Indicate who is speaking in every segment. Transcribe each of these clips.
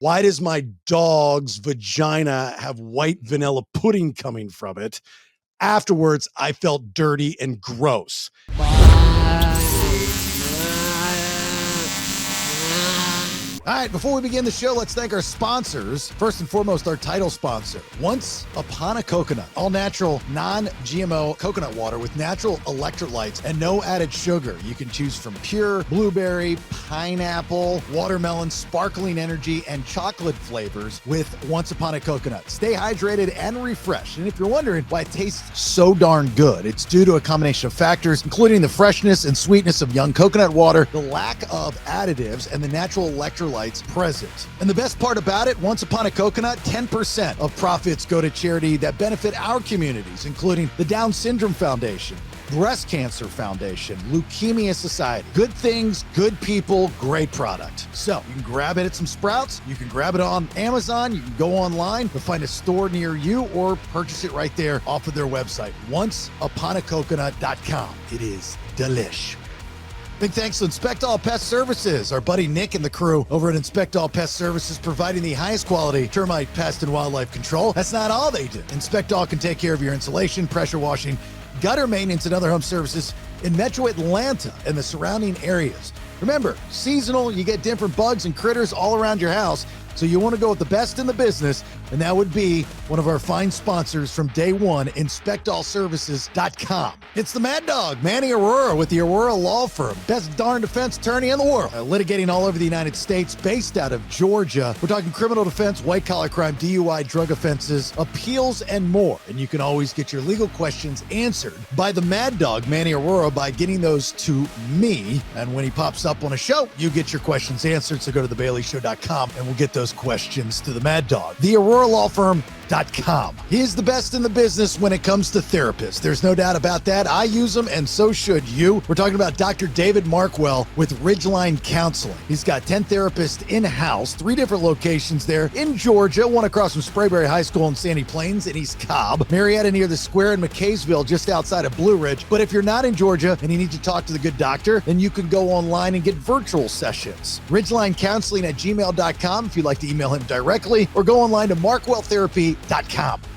Speaker 1: Why does my dog's vagina have white vanilla pudding coming from it? Afterwards, I felt dirty and gross. All right, before we begin the show, let's thank our sponsors. First and foremost, our title sponsor, Once Upon a Coconut, all-natural, non-GMO coconut water with natural electrolytes and no added sugar. You can choose from pure blueberry, pineapple, watermelon, sparkling energy, and chocolate flavors with Once Upon a Coconut. Stay hydrated and refreshed. And if you're wondering why it tastes so darn good, it's due to a combination of factors, including the freshness and sweetness of young coconut water, the lack of additives, and the natural electrolytes present. And the best part about it, Once Upon a Coconut, 10% of profits go to charity that benefit our communities, including the Down Syndrome Foundation, Breast Cancer Foundation, Leukemia Society. Good things, good people, great product. So you can grab it at some Sprouts, you can grab it on Amazon, you can go online to find a store near you or purchase it right there off of their website, onceuponacoconut.com. It is delish. Big thanks to Inspect All Pest Services, our buddy Nick and the crew over at Inspect All Pest Services, providing the highest quality termite, pest, and wildlife control. That's not all they do. Inspect All can take care of your insulation, pressure washing, gutter maintenance, and other home services in Metro Atlanta and the surrounding areas. Remember, seasonal, you get different bugs and critters all around your house, so you want to go with the best in the business, and that would be one of our fine sponsors from day one, InspectAllServices.com. It's the Mad Dog, Manny Aurora, with the Aurora Law Firm, best darn defense attorney in the world, litigating all over the United States, based out of Georgia. We're talking criminal defense, white-collar crime, DUI, drug offenses, appeals, and more. And you can always get your legal questions answered by the Mad Dog, Manny Aurora, by getting those to me. And when he pops up on a show, you get your questions answered. So go to thebaileyshow.com and we'll get those questions to the Mad Dog. The Aurora Law Firm. He is the best in the business when it comes to therapists. There's no doubt about that. I use them, and so should you. We're talking about Dr. David Markwell with Ridgeline Counseling. He's got 10 therapists in-house, 3 different locations there in Georgia, one across from Sprayberry High School in Sandy Plains in East Cobb, Marietta near the Square in McKaysville, just outside of Blue Ridge. But if you're not in Georgia and you need to talk to the good doctor, then you can go online and get virtual sessions. RidgelineCounseling@gmail.com if you'd like to email him directly, or go online to markwelltherapy.com.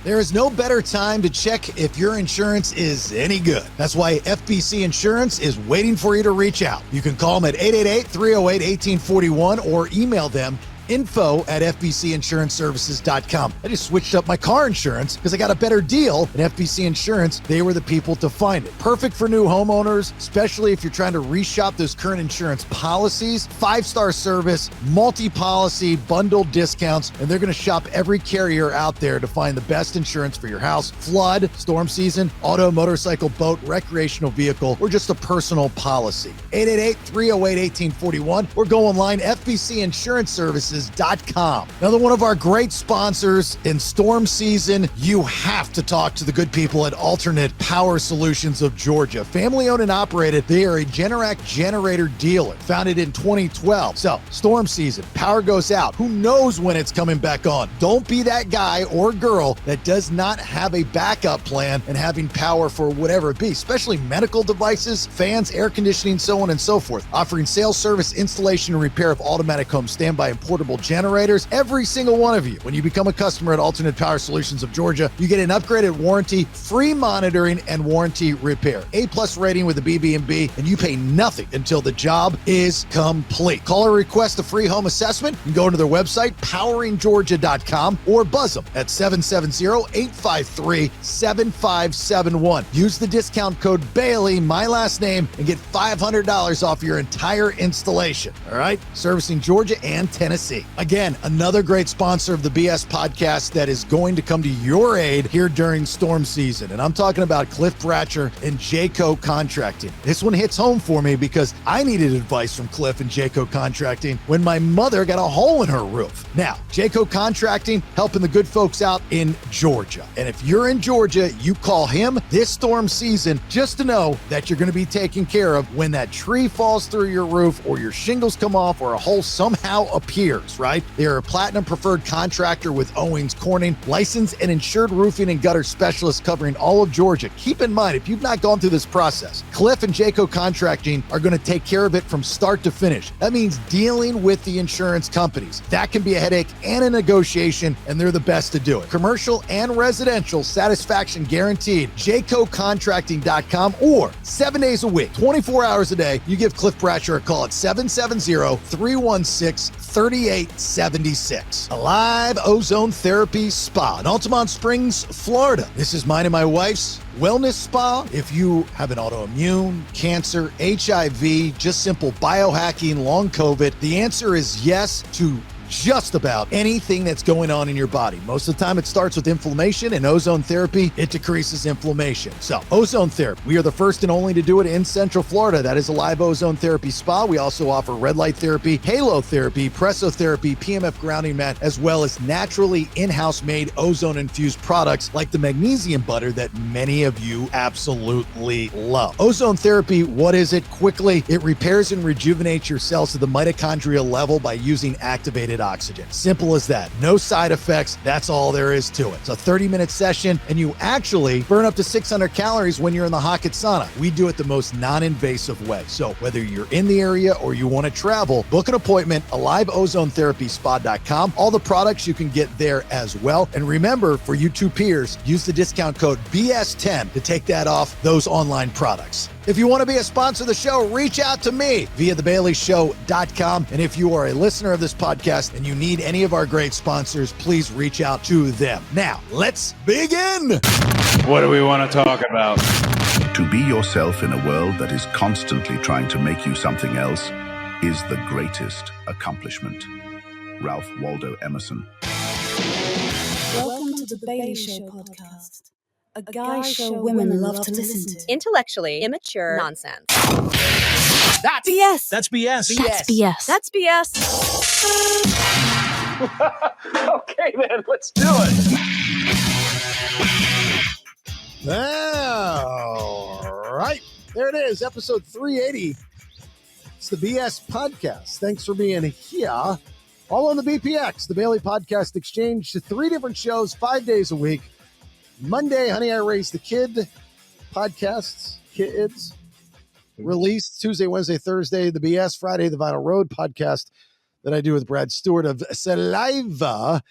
Speaker 1: There is no better time to check if your insurance is any good. That's why FBC Insurance is waiting for you to reach out. You can call them at 888-308-1841 or email them info@fbcinsuranceservices.com. I just switched up my car insurance because I got a better deal at FBC Insurance. They were the people to find it. Perfect for new homeowners, especially if you're trying to reshop those current insurance policies. 5-star service, multi-policy, bundled discounts, and they're going to shop every carrier out there to find the best insurance for your house, flood, storm season, auto, motorcycle, boat, recreational vehicle, or just a personal policy. 888-308-1841 or go online, FBCInsuranceServices.com. Another one of our great sponsors in storm season. You have to talk to the good people at Alternate Power Solutions of Georgia. Family owned and operated. They are a Generac generator dealer, founded in 2012. So storm season, power goes out. Who knows when it's coming back on? Don't be that guy or girl that does not have a backup plan and having power for whatever it be, especially medical devices, fans, air conditioning, so on and so forth. Offering sales, service, installation, and repair of automatic home standby and portable generators, every single one of you. When you become a customer at Alternate Power Solutions of Georgia, you get an upgraded warranty, free monitoring, and warranty repair. A+ rating with the BB&B, and you pay nothing until the job is complete. Call or request a free home assessment and go to their website, poweringgeorgia.com, or buzz them at 770-853-7571. Use the discount code Bailey, my last name, and get $500 off your entire installation. All right? Servicing Georgia and Tennessee. Again, another great sponsor of the BS podcast that is going to come to your aid here during storm season. And I'm talking about Cliff Bratcher and Jayco Contracting. This one hits home for me because I needed advice from Cliff and Jayco Contracting when my mother got a hole in her roof. Now, Jayco Contracting helping the good folks out in Georgia. And if you're in Georgia, you call him this storm season just to know that you're going to be taken care of when that tree falls through your roof or your shingles come off or a hole somehow appears. yours, right? They're a platinum preferred contractor with Owens Corning, licensed and insured roofing and gutter specialists covering all of Georgia. Keep in mind, if you've not gone through this process, Cliff and Jayco Contracting are going to take care of it from start to finish. That means dealing with the insurance companies. That can be a headache and a negotiation, and they're the best to do it. Commercial and residential satisfaction guaranteed. JaycoContracting.com, or 7 days a week, 24 hours a day. You give Cliff Bratcher a call at 770-316-3876. Alive Ozone Therapy Spa in Altamont Springs, Florida. This is mine and my wife's wellness spa. If you have an autoimmune, cancer, HIV, just simple biohacking, long COVID, the answer is yes to just about anything that's going on in your body. Most of the time it starts with inflammation, and ozone therapy, it decreases inflammation. So ozone therapy, we are the first and only to do it in Central Florida. That is Alive Ozone Therapy Spa. We also offer red light therapy, halo therapy, pressotherapy, PMF grounding mat, as well as naturally in-house made ozone infused products like the magnesium butter that many of you absolutely love. Ozone therapy, what is it? Quickly, it repairs and rejuvenates your cells to the mitochondrial level by using activated oxygen. Simple as that. No side effects. That's all there is to it. It's a 30-minute session, and you actually burn up to 600 calories when you're in the Hocket sauna. We do it the most non-invasive way. So whether you're in the area or you want to travel, book an appointment, AliveOzoneTherapySpa.com. All the products you can get there as well. And remember, for you two peers, use the discount code BS10 to take that off those online products. If you want to be a sponsor of the show, reach out to me via thebaileyshow.com. And if you are a listener of this podcast and you need any of our great sponsors, please reach out to them. Now, let's begin.
Speaker 2: What do we want to talk about?
Speaker 3: To be yourself in a world that is constantly trying to make you something else is the greatest accomplishment. Ralph Waldo Emerson.
Speaker 4: Welcome to the Bailey Show podcast. A guy show women love to listen to.
Speaker 5: Intellectually immature nonsense.
Speaker 4: That's BS.
Speaker 6: That's BS.
Speaker 4: That's BS.
Speaker 5: That's BS.
Speaker 2: Okay, then, let's do it.
Speaker 1: All right. There it is, episode 380. It's the BS podcast. Thanks for being here. All on the BPX, the Bailey Podcast Exchange. 3 different shows, 5 days a week. Monday, Honey, I Raised the Kid podcasts, kids, released Tuesday, Wednesday, Thursday, the BS, Friday, the Vinyl Road podcast that I do with Brad Stewart of Saliva.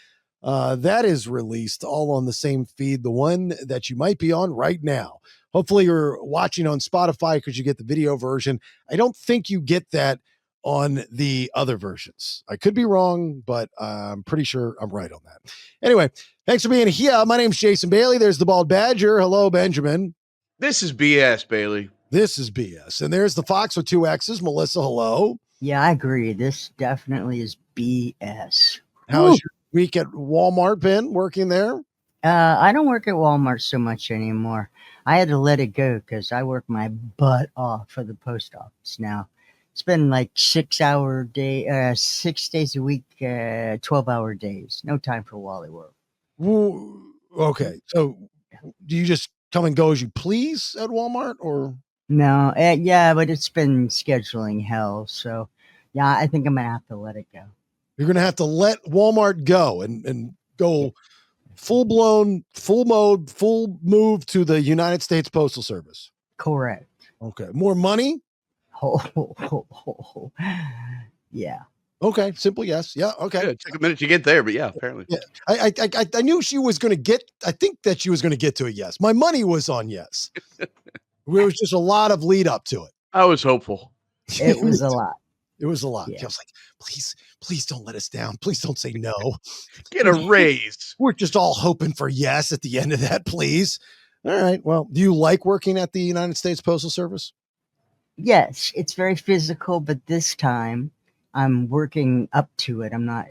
Speaker 1: That is released all on the same feed, the one that you might be on right now. Hopefully you're watching on Spotify because you get the video version. I don't think you get that on the other versions. I could be wrong, but I'm pretty sure I'm right on that. Anyway, thanks for being here. My name's Jason Bailey. There's the Bald Badger. Hello, Benjamin.
Speaker 2: This is BS, Bailey.
Speaker 1: This is BS. And there's the Fox with 2 X's. Melissa, hello.
Speaker 7: Yeah, I agree. This definitely is BS.
Speaker 1: How's your week at Walmart been, working there?
Speaker 7: I don't work at Walmart so much anymore. I had to let it go because I work my butt off for the post office now. It's been like 6 days a week, 12-hour days. No time for Wally World.
Speaker 1: Well, okay. So do you just come and go as you please at Walmart, or?
Speaker 7: No, yeah, but it's been scheduling hell. So, yeah, I think I'm going to have to let it go.
Speaker 1: You're going to have to let Walmart go and go full-blown, full mode, full move to the United States Postal Service.
Speaker 7: Correct.
Speaker 1: Okay. More money?
Speaker 7: Yeah.
Speaker 1: Okay. Simple yes. Yeah. Okay.
Speaker 2: It took a minute to get there, but yeah, apparently.
Speaker 1: Yeah. I knew she was going to get, I think that she was going to get to a yes. My money was on yes. There was just a lot of lead up to it.
Speaker 2: I was hopeful.
Speaker 7: It was a lot.
Speaker 1: It was a lot.
Speaker 7: Yeah.
Speaker 1: I was like, please don't let us down. Please don't say no.
Speaker 2: Get a raise.
Speaker 1: We're just all hoping for yes at the end of that, please. All right. Well, do you like working at the United States Postal Service?
Speaker 7: Yes, it's very physical, but this time I'm working up to it. I'm not.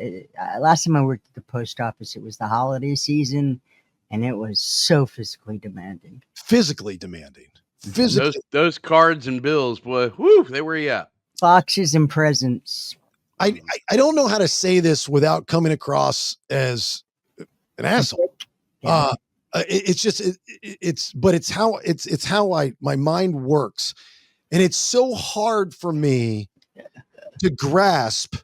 Speaker 7: Last time I worked at the post office, it was the holiday season, and it was so physically demanding.
Speaker 1: Physically demanding. Physically.
Speaker 2: Those cards and bills, boy, whoo, they were yeah.
Speaker 7: Boxes and presents.
Speaker 1: I don't know how to say this without coming across as an asshole.
Speaker 7: Yeah.
Speaker 1: It's how my mind works. And it's so hard for me to grasp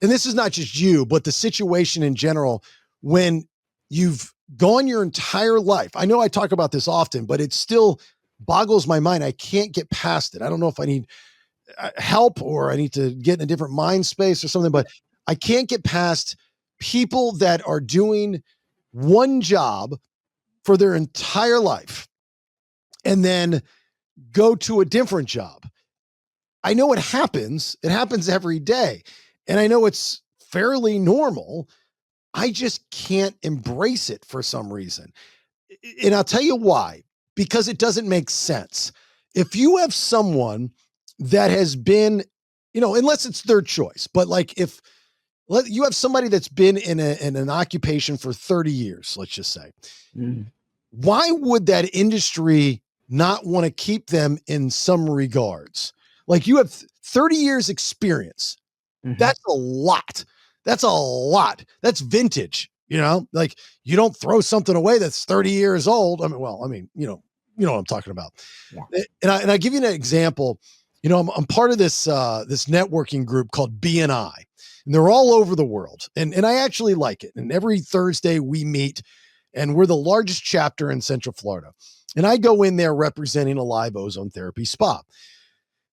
Speaker 1: and this is not just you, but the situation in general, when you've gone your entire life. I know I talk about this often, but it still boggles my mind. I can't get past it. I don't know if I need help or I need to get in a different mind space or something, but I can't get past people that are doing one job for their entire life and then go to a different job. I know it happens. It happens every day. And I know it's fairly normal. I just can't embrace it for some reason. And I'll tell you why, because it doesn't make sense. If you have someone that has been, unless it's their choice, but like if you have somebody that's been in an occupation for 30 years, let's just say, why would that industry not want to keep them in some regards? Like you have 30 years experience. That's a lot. That's a lot. That's vintage, like you don't throw something away that's 30 years old. You know what I'm talking about. Yeah. And I give you an example. I'm part of this networking group called BNI, and they're all over the world. And I actually like it. And every Thursday we meet, and we're the largest chapter in Central Florida. And I go in there representing a live ozone therapy spa.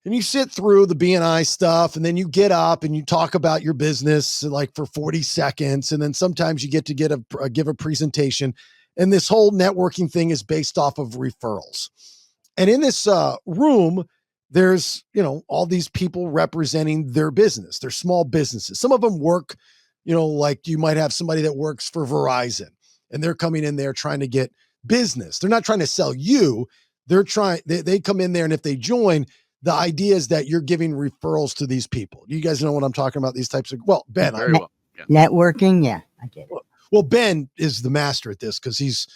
Speaker 1: And you sit through the BNI stuff, and then you get up and you talk about your business like for 40 seconds. And then sometimes you get to give a presentation. And this whole networking thing is based off of referrals. And in this room, there's, all these people representing their business, their small businesses. Some of them work, like you might have somebody that works for Verizon and they're coming in there trying to get business. They're not trying to sell you. They come in there, and if they join, the idea is that you're giving referrals to these people. Do you guys know what I'm talking about? These types of, Ben.
Speaker 2: Well. Yeah.
Speaker 7: Networking. Yeah, I get it.
Speaker 1: Well, Ben is the master at this because he's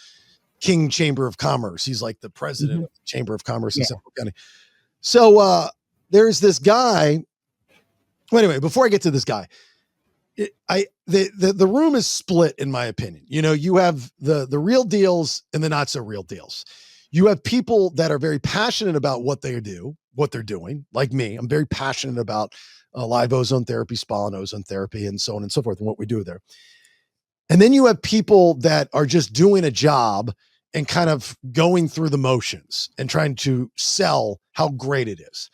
Speaker 1: King Chamber of Commerce. He's like the president of the Chamber of Commerce in Central County. So there's this guy. Well, anyway, before I get to this guy, the room is split, in my opinion. You have the real deals and the not so real deals. You have people that are very passionate about what they're doing, like me. I'm very passionate about live ozone therapy, spa and ozone therapy, and so on and so forth, and what we do there. And then you have people that are just doing a job and kind of going through the motions and trying to sell how great it is.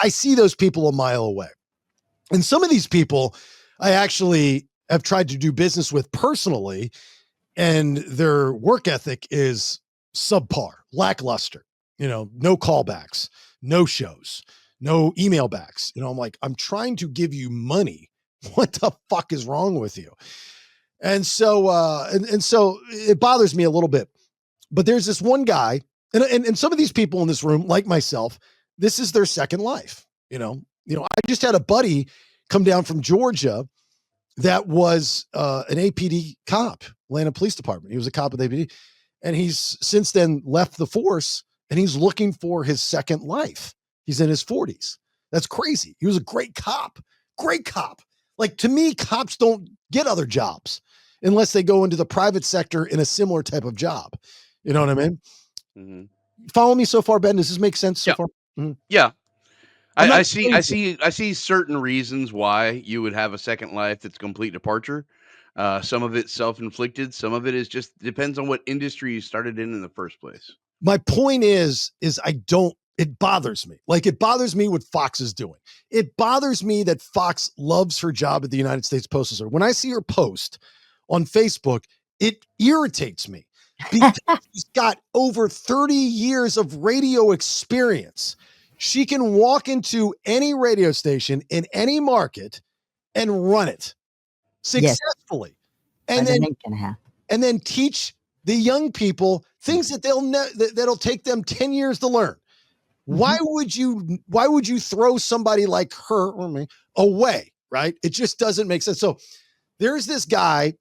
Speaker 1: I see those people a mile away. And some of these people I actually have tried to do business with personally, and their work ethic is subpar, lackluster, no callbacks, no shows, no email backs. I'm like, I'm trying to give you money. What the fuck is wrong with you? And so, so it bothers me a little bit, but there's this one guy and some of these people in this room, like myself, this is their second life. I just had a buddy come down from Georgia that was an APD cop, Atlanta Police Department. He was a cop with APD, and he's since then left the force, and he's looking for his second life. He's in his 40s. That's crazy. He was a great cop. Like, to me, cops don't get other jobs unless they go into the private sector in a similar type of job. You know what I mean? Mm-hmm. Follow me so far, Ben? Does this make sense so far? Mm-hmm.
Speaker 2: Yeah. I see certain reasons why you would have a second life that's complete departure. Some of it's self-inflicted. Some of it is just depends on what industry you started in the first place.
Speaker 1: My point is it bothers me. Like, it bothers me what Foxx is doing. It bothers me that Foxx loves her job at the United States Postal Service. When I see her post on Facebook, it irritates me because she's got over 30 years of radio experience. She can walk into any radio station in any market and run it successfully.
Speaker 7: Yes.
Speaker 1: And then teach the young people things that that'll take them 10 years to learn. Why would you throw somebody like her or me away? Right? It just doesn't make sense. So there's this guy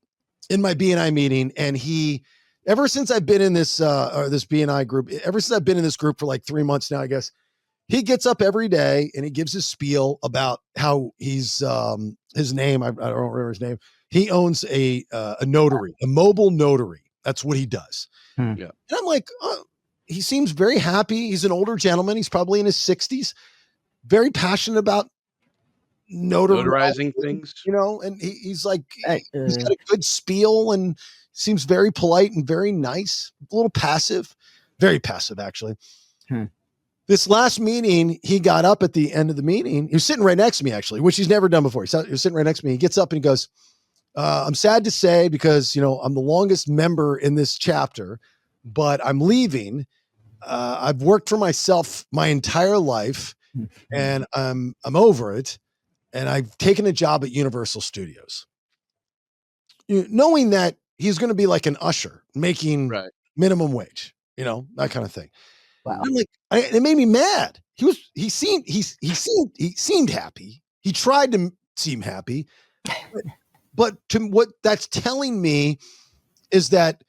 Speaker 1: in my BNI meeting, and ever since I've been in this this BNI group, ever since I've been in this group for like 3 months now, I guess, he gets up every day and he gives his spiel about how he's his name. I don't remember his name. He owns a notary, a mobile notary. That's what he does. Yeah. And I'm like, he seems very happy. He's an older gentleman. He's probably in his 60s, very passionate about
Speaker 2: Notarizing things.
Speaker 1: And he's like, he's
Speaker 7: Uh,
Speaker 1: got a good spiel and seems very polite and very nice, a little passive, very passive, actually. This last meeting, he got up at the end of the meeting. He was sitting right next to me, actually, which he's never done before. He was sitting right next to me. He gets up and he goes, I'm sad to say, because, I'm the longest member in this chapter, but I'm leaving. I've worked for myself my entire life and I'm over it. And I've taken a job at Universal Studios, knowing that he's going to be like an usher making minimum wage, that kind of thing.
Speaker 7: Wow.
Speaker 1: I'm like, it made me mad. He seemed happy. He tried to seem happy, but to what that's telling me is that,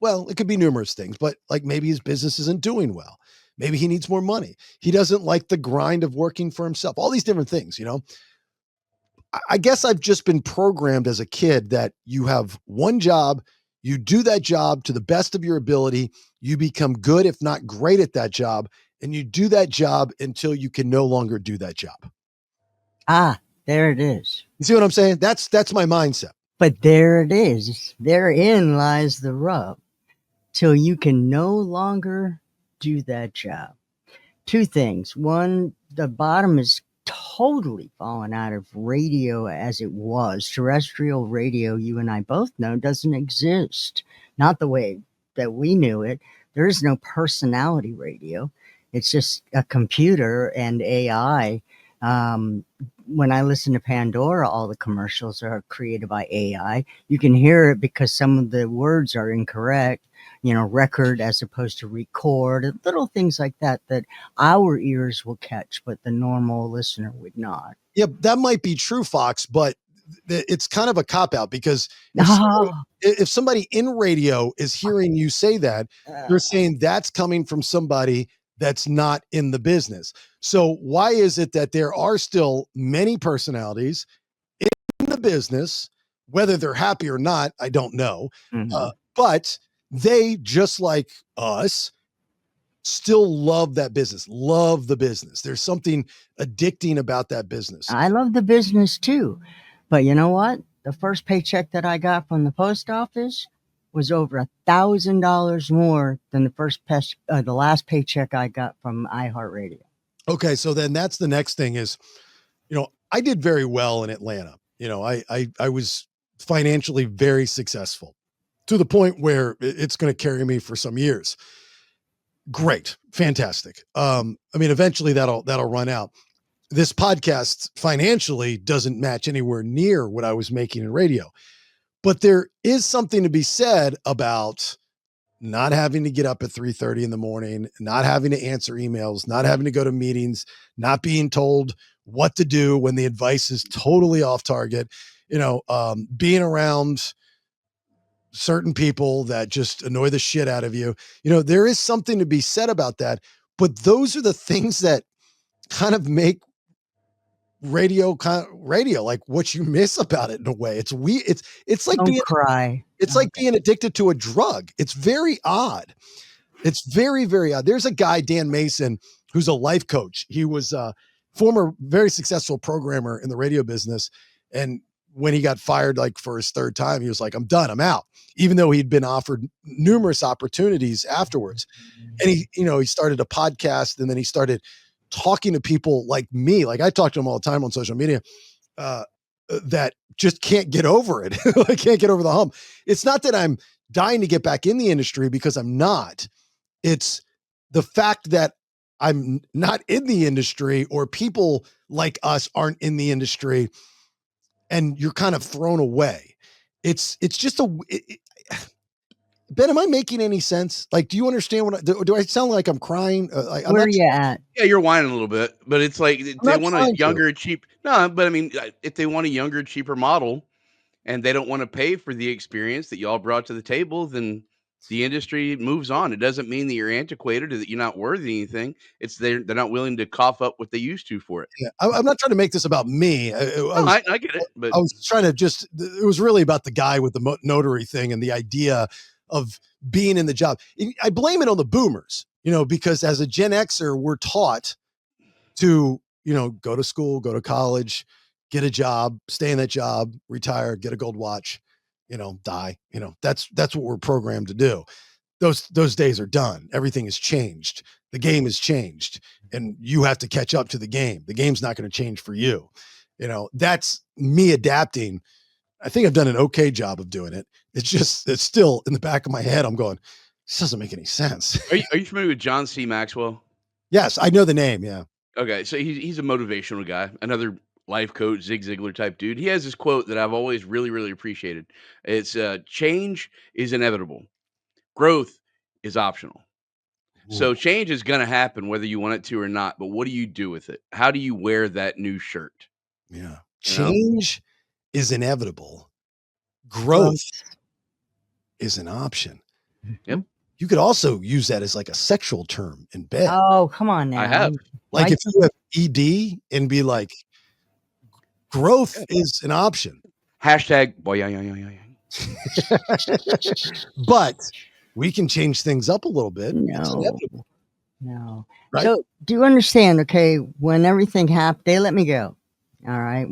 Speaker 1: well, it could be numerous things, but like maybe his business isn't doing well. Maybe he needs more money. He doesn't like the grind of working for himself. All these different things, I guess I've just been programmed as a kid that you have one job, you do that job to the best of your ability, you become good, if not great at that job, and you do that job until you can no longer do that job.
Speaker 7: There it is.
Speaker 1: You see what I'm saying? That's my mindset.
Speaker 7: But there it is. Therein lies the rub. Till you can no longer do that job. Two things. One, the bottom is totally fallen out of radio as it was. Terrestrial radio, you and I both know, doesn't exist. Not the way that we knew it. There is no personality radio. It's just a computer and AI. When I listen to Pandora, all the commercials are created by AI. You can hear it because some of the words are incorrect. Record as opposed to record, little things like that our ears will catch, but the normal listener would not.
Speaker 1: Yeah, that might be true, Fox, but it's kind of a cop-out, because if somebody in radio is hearing you say that, you're saying that's coming from somebody that's not in the business. So why is it that there are still many personalities in the business, whether they're happy or not, I don't know, but they, just like us, still love that business, love the business. There's something addicting about that business.
Speaker 7: I love the business too. But you know what? The first paycheck that I got from the post office was over $1,000 more than the last paycheck I got from iHeartRadio.
Speaker 1: Okay. So then that's the next thing is, I did very well in Atlanta. I was financially very successful, to the point where it's going to carry me for some years. Great. Fantastic. Eventually that'll run out. This podcast financially doesn't match anywhere near what I was making in radio, but there is something to be said about not having to get up at 3:30 in the morning, not having to answer emails, not having to go to meetings, not being told what to do when the advice is totally off target, being around certain people that just annoy the shit out of you. There is something to be said about that, but those are the things that kind of make radio like what you miss about it in a way. It's weird. It's like being addicted to a drug. It's very odd. It's very, very odd. There's a guy, Dan Mason, who's a life coach. He was a former very successful programmer in the radio business. And when he got fired, like for his third time, he was like, I'm done, I'm out. Even though he'd been offered numerous opportunities afterwards. And he started a podcast, and then he started talking to people like me. Like I talk to him all the time on social media, that just can't get over it. I can't get over the hump. It's not that I'm dying to get back in the industry, because I'm not. It's the fact that I'm not in the industry, or people like us aren't in the industry, and you're kind of thrown away. It's just Ben, am I making any sense? Like, do you understand do I sound like I'm crying?
Speaker 7: Where are you at?
Speaker 2: Yeah, you're whining a little bit, but it's like they want a younger, cheap. No, but if they want a younger, cheaper model, and they don't want to pay for the experience that y'all brought to the table, then the industry moves on. It doesn't mean that you're antiquated or that you're not worthy anything. It's they're not willing to cough up what they used to for it.
Speaker 1: Yeah, I'm not trying to make this about me.
Speaker 2: I get it, but
Speaker 1: I was trying to it was really about the guy with the notary thing and the idea of being in the job. I blame it on the boomers, because as a Gen Xer, we're taught to, go to school, go to college, get a job, stay in that job, retire, get a gold watch, die. That's what we're programmed to do. Those days are done. Everything has changed. The game has changed, and you have to catch up to the game. The game's not going to change for you. That's me adapting. I think I've done an okay job of doing it. It's still in the back of my head. I'm going, this doesn't make any sense.
Speaker 2: Are you familiar with John C. Maxwell?
Speaker 1: Yes, I know the name. Yeah.
Speaker 2: Okay, so he's a motivational guy, another life coach, Zig Ziglar type dude. He has this quote that I've always really, really appreciated. It's change is inevitable. Growth is optional. So
Speaker 1: Ooh,
Speaker 2: change is going to happen whether you want it to or not, but what do you do with it? How do you wear that new shirt?
Speaker 1: yeah.
Speaker 2: You know?
Speaker 1: Change is inevitable.
Speaker 7: Well,
Speaker 1: Growth is an option.
Speaker 2: Yep.
Speaker 1: You could also use that as like a sexual term in bed.
Speaker 7: oh, come on now.
Speaker 2: I have.
Speaker 1: Like
Speaker 7: Why-
Speaker 1: if you have ED and be like, growth is an option.
Speaker 2: Hashtag boy, yeah.
Speaker 1: But we can change things up a little bit. It's
Speaker 7: No.
Speaker 1: inevitable.
Speaker 7: No.
Speaker 1: Right?
Speaker 7: So do you understand? Okay, when everything happened, they let me go. All right.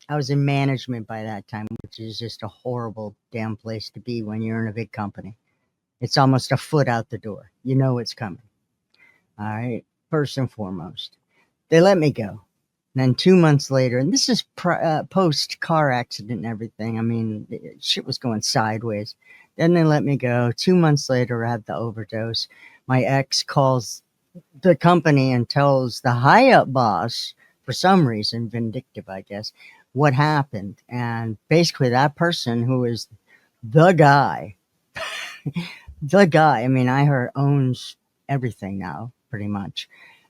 Speaker 7: I was in management by that time, which is just a horrible damn place to be when you're in a big company. It's almost a foot out the door. You know it's coming. All right. First and foremost, they let me go. Then 2 months later, and this is post car accident and everything. I mean, shit was going sideways. Then they let me go. 2 months later, I had the overdose. My ex calls the company and tells the high up boss, for some reason, vindictive, I guess, what happened. And basically, that person who is the guy, I mean, I heard owns everything now, pretty much.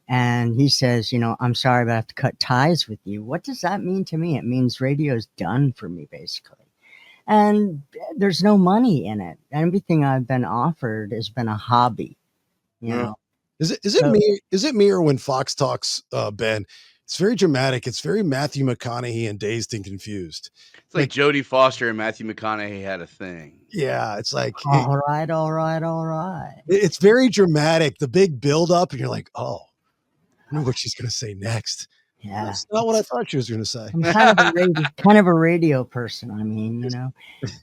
Speaker 7: And he says, I'm sorry, but I have to cut ties with you. What does that mean to me? It means radio's done for me, basically. And there's no money in it. Everything I've been offered has been a hobby. You know,
Speaker 1: Is it me or when Fox talks, Ben? It's very dramatic. It's very Matthew McConaughey and Dazed and Confused.
Speaker 2: It's like Jodie Foster and Matthew McConaughey had a thing.
Speaker 1: Yeah, it's like
Speaker 7: all right.
Speaker 1: it's very dramatic. The big build up, and you're like, oh, I know what she's gonna say next.
Speaker 7: Yeah.
Speaker 1: That's not what I thought she was gonna say.
Speaker 7: I'm kind of a radio person. I mean,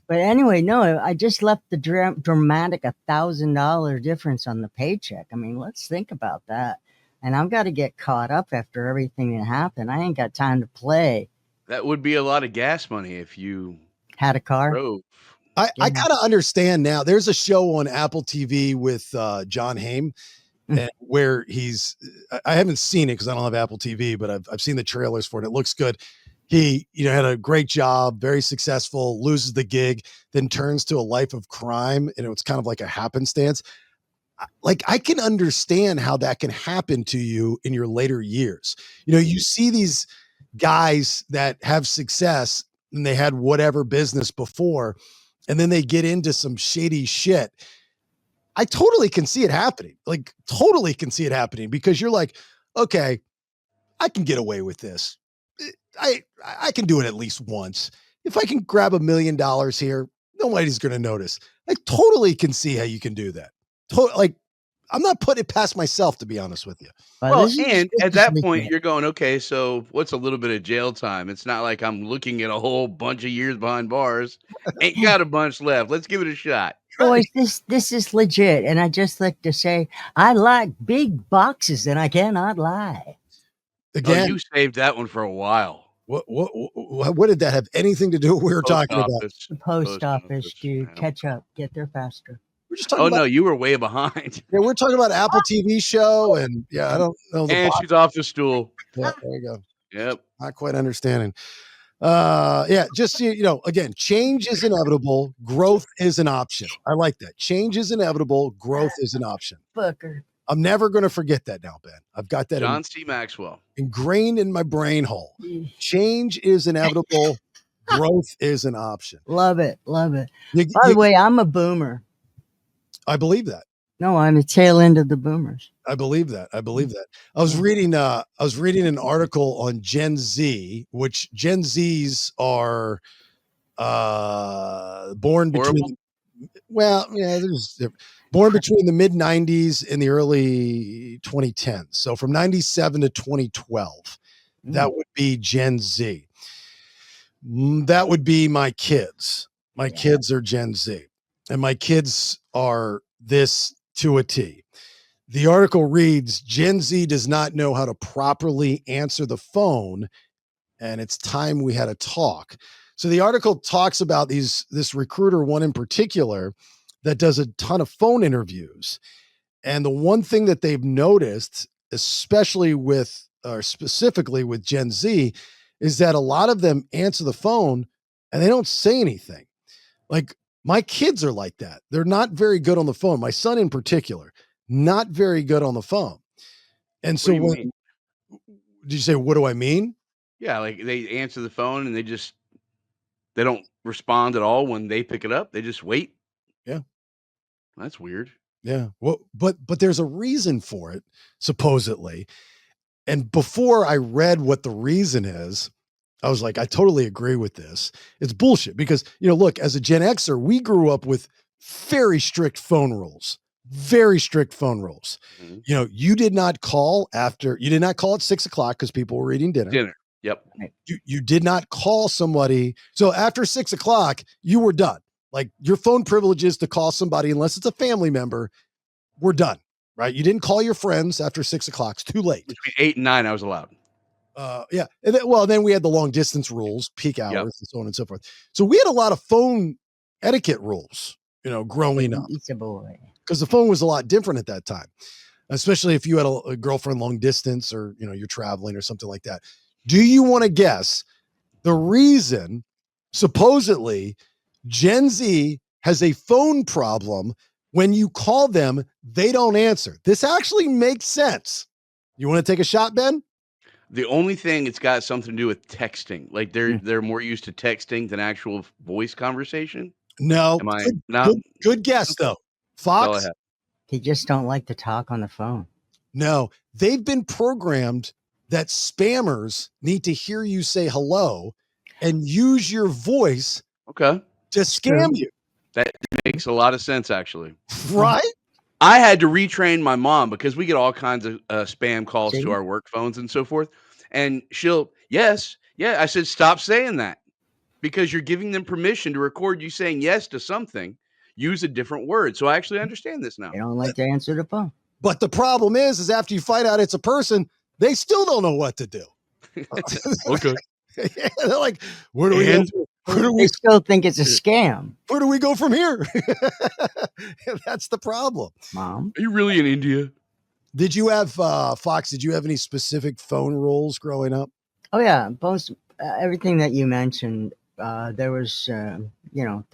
Speaker 7: But anyway, no, I just left the dramatic $1,000 difference on the paycheck. I mean, let's think about that. And I've got to get caught up after everything that happened. I ain't got time to play.
Speaker 2: That would be a lot of gas money if you
Speaker 7: Had a car.
Speaker 2: drove.
Speaker 1: I kind of understand now. There's a show on Apple TV with John Hamm, and where I haven't seen it because I don't have Apple TV, but I've seen the trailers for it. It looks good. He, had a great job, very successful, loses the gig, then turns to a life of crime, and it's kind of like a happenstance. Like, I can understand how that can happen to you in your later years. You see these guys that have success and they had whatever business before, and then they get into some shady shit. I totally can see it happening. Like, totally can see it happening because you're like, okay, I can get away with this. I can do it at least once. If I can grab $1 million here, nobody's going to notice. I totally can see how you can do that. I'm not putting it past myself, to be honest with you.
Speaker 2: Well, and at that point, you're going, okay, so what's a little bit of jail time? It's not like I'm looking at a whole bunch of years behind bars. Ain't got a bunch left. Let's give it a shot.
Speaker 7: Boys, this is legit. And I just like to say, I like big boxes and I cannot lie.
Speaker 1: Again,
Speaker 2: you saved that one for a while.
Speaker 1: What did that have anything to do with what we were talking about?
Speaker 7: The post office, dude. Catch up. Get there faster.
Speaker 1: We're just talking about,
Speaker 2: no, you were way behind.
Speaker 1: Yeah, we're talking about Apple TV show, and I don't know.
Speaker 2: And she's off the stool.
Speaker 1: Yeah, there you go.
Speaker 2: Yep.
Speaker 1: Not quite understanding. Just again, change is inevitable. Growth is an option. I like that. Change is inevitable. Growth is an option.
Speaker 7: Fucker.
Speaker 1: I'm never going to forget that now, Ben. I've got that
Speaker 2: John C. Maxwell
Speaker 1: ingrained in my brain hole. Change is inevitable. Growth is an option.
Speaker 7: Love it. By the way, I'm a boomer.
Speaker 1: I believe that.
Speaker 7: No, I'm the tail end of the boomers.
Speaker 1: I believe that. I was reading an article on Gen Z, which Gen Zs are born between born between the mid 90s and the early 2010s. So from 97 to 2012, that would be Gen Z. That would be my kids. My kids are Gen Z, and my kids are this to a T. The article reads, Gen Z does not know how to properly answer the phone, and it's time we had a talk. So the article talks about this recruiter, one in particular, that does a ton of phone interviews. And the one thing that they've noticed, especially with, or specifically with Gen Z, is that a lot of them answer the phone and they don't say anything. Like my kids are like that. They're not very good on the phone. My son in particular, not very good on the phone. And so
Speaker 2: What do you mean?
Speaker 1: did you say, what do I mean?
Speaker 2: Yeah, like they answer the phone and they don't respond at all when they pick it up. They just wait.
Speaker 1: Yeah.
Speaker 2: That's weird.
Speaker 1: Yeah. Well, but there's a reason for it, supposedly. And before I read what the reason is, I was like, I totally agree with this. It's bullshit because, look, as a Gen Xer, we grew up with very strict phone rules, very strict phone rules.
Speaker 2: Mm-hmm.
Speaker 1: You did not call at 6:00 because people were eating dinner.
Speaker 2: Dinner. Yep.
Speaker 1: You did not call somebody. So after 6:00, you were done. Like your phone privileges to call somebody, unless it's a family member, we're done. Right. You didn't call your friends after 6:00. It's too late.
Speaker 2: Between 8 and 9, I was allowed.
Speaker 1: Yeah. And then we had the long distance rules, peak hours, and so on and so forth. So we had a lot of phone etiquette rules, growing up.
Speaker 7: It's a boy.
Speaker 1: Because the phone was a lot different at that time, especially if you had a girlfriend long distance or, you're traveling or something like that. Do you want to guess the reason supposedly Gen Z has a phone problem? When you call them, they don't answer. This actually makes sense. You want to take a shot, Ben?
Speaker 2: The only thing it's got something to do with texting. Like they're more used to texting than actual voice conversation.
Speaker 1: No.
Speaker 2: Am I not?
Speaker 1: Good guess though. Foxx?
Speaker 7: They just don't like to talk on the phone.
Speaker 1: No, they've been programmed that spammers need to hear you say hello and use your voice to scam you.
Speaker 2: That makes a lot of sense, actually.
Speaker 1: Right?
Speaker 2: I had to retrain my mom because we get all kinds of spam calls to our work phones and so forth. And I said, stop saying that because you're giving them permission to record you saying yes to something. Use a different word. So I actually understand this now.
Speaker 7: They don't like to answer the phone.
Speaker 1: But the problem is after you find out it's a person, they still don't know what to do.
Speaker 2: Okay.
Speaker 1: Yeah, they're like, where do we go?
Speaker 7: They still think it's a scam.
Speaker 1: Where do we go from here? That's the problem.
Speaker 7: Mom,
Speaker 2: are you really in India?
Speaker 1: Did you have Foxx? Did you have any specific phone rules growing up?
Speaker 7: Oh yeah, both everything that you mentioned. There was, the